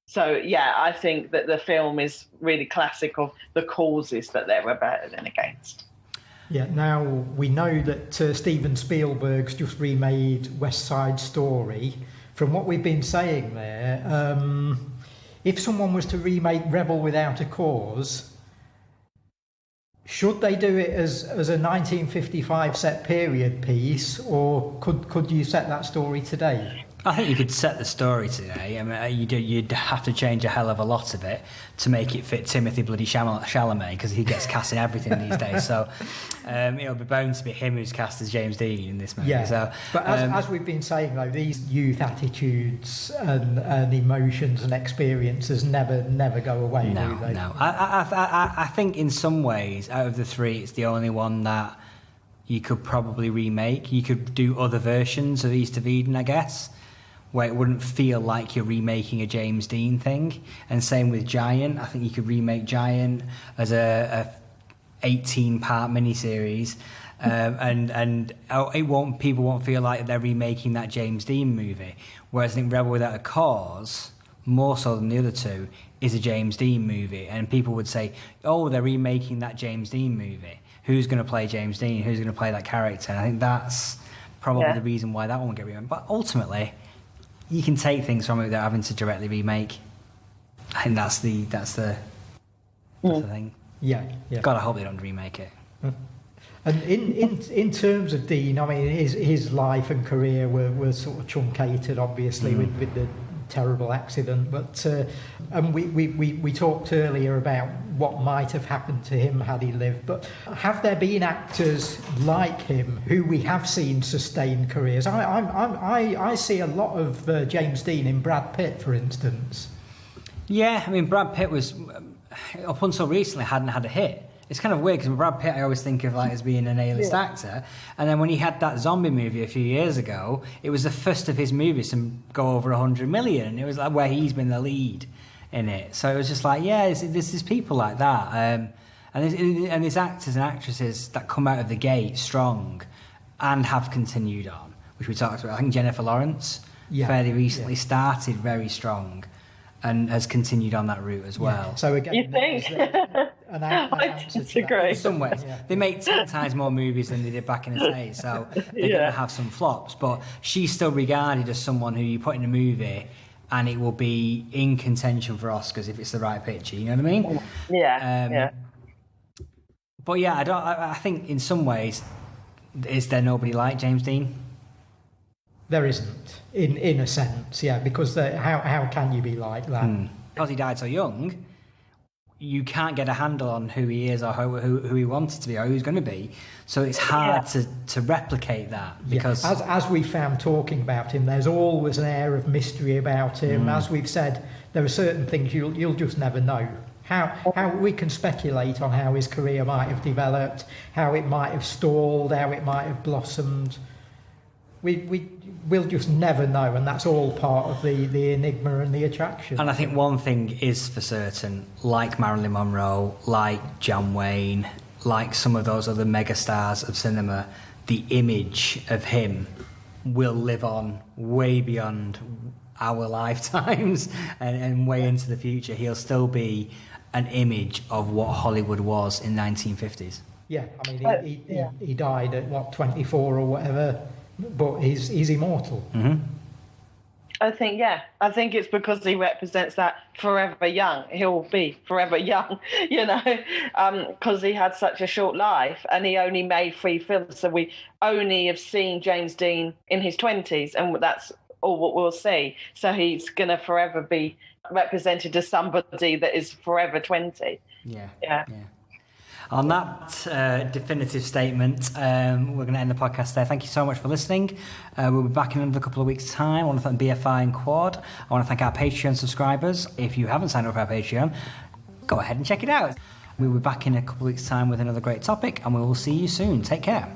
So, yeah, I think that the film is really classic of the causes that they're rebelling against. Yeah, now we know that Steven Spielberg's just remade West Side Story. From what we've been saying there, if someone was to remake Rebel Without a Cause, should they do it as a 1955 set period piece, or could you set that story today? I think you could set the story today. I mean, you'd have to change a hell of a lot of it to make it fit Timothy bloody Chalamet, because he gets cast in everything these days. So it'll be bound to be him who's cast as James Dean in this movie. Yeah. So, but as we've been saying, though, these youth attitudes and emotions and experiences never go away, do they? No. I think in some ways, out of the three, it's the only one that you could probably remake. You could do other versions of East of Eden, I guess, where it wouldn't feel like you're remaking a James Dean thing. And same with Giant. I think you could remake Giant as a 18-part miniseries, people won't feel like they're remaking that James Dean movie. Whereas I think Rebel Without a Cause, more so than the other two, is a James Dean movie, and people would say, "Oh, they're remaking that James Dean movie. Who's going to play James Dean? Who's going to play that character?" And I think that's probably the reason why that one will get remade. But ultimately, you can take things from it without having to directly remake. I think that's the thing. Yeah. God, I hope they don't remake it. And in terms of Dean, I mean, his life and career were sort of truncated, obviously, with the terrible accident. But and we talked earlier about what might have happened to him had he lived. But have there been actors like him who we have seen sustain careers? I see a lot of James Dean in Brad Pitt, for instance. Yeah, I mean, Brad Pitt was, up until recently, hadn't had a hit. It's kind of weird, because Brad Pitt I always think of like as being an A-list actor, and then when he had that zombie movie a few years ago, it was the first of his movies to go over 100 million, and it was like where he's been the lead in it. So it was just like, there's people like that, and there's actors and actresses that come out of the gate strong and have continued on, which we talked about. I think Jennifer Lawrence fairly recently started very strong and has continued on that route as well. Yeah. So again, you think? I disagree. In some ways, they make 10 times more movies than they did back in the day, so they're going to have some flops. But she's still regarded as someone who you put in a movie and it will be in contention for Oscars if it's the right picture. You know what I mean? Yeah. But yeah, I think in some ways, is there nobody like James Dean? There isn't, in a sense, because how can you be like that? Because he died so young, you can't get a handle on who he is or who he wanted to be or who he's going to be. So it's hard to replicate that. Because as we found talking about him, there's always an air of mystery about him. As we've said, there are certain things you'll just never know. How we can speculate on how his career might have developed, how it might have stalled, how it might have blossomed. We'll just never know, and that's all part of the enigma and the attraction. And I think one thing is for certain, like Marilyn Monroe, like John Wayne, like some of those other megastars of cinema, the image of him will live on way beyond our lifetimes and way into the future. He'll still be an image of what Hollywood was in 1950s. Yeah, I mean, he died at, 24 or whatever, but he's immortal. Mm-hmm. I think it's because he represents that forever young. He'll be forever young, because he had such a short life and he only made 3 films. So we only have seen James Dean in his 20s, and that's all what we'll see. So he's going to forever be represented as somebody that is forever 20. Yeah. On that definitive statement, we're going to end the podcast there. Thank you so much for listening. We'll be back in another couple of weeks' time. I want to thank BFI and Quad. I want to thank our Patreon subscribers. If you haven't signed up for our Patreon, go ahead and check it out. We'll be back in a couple of weeks' time with another great topic, and we will see you soon. Take care.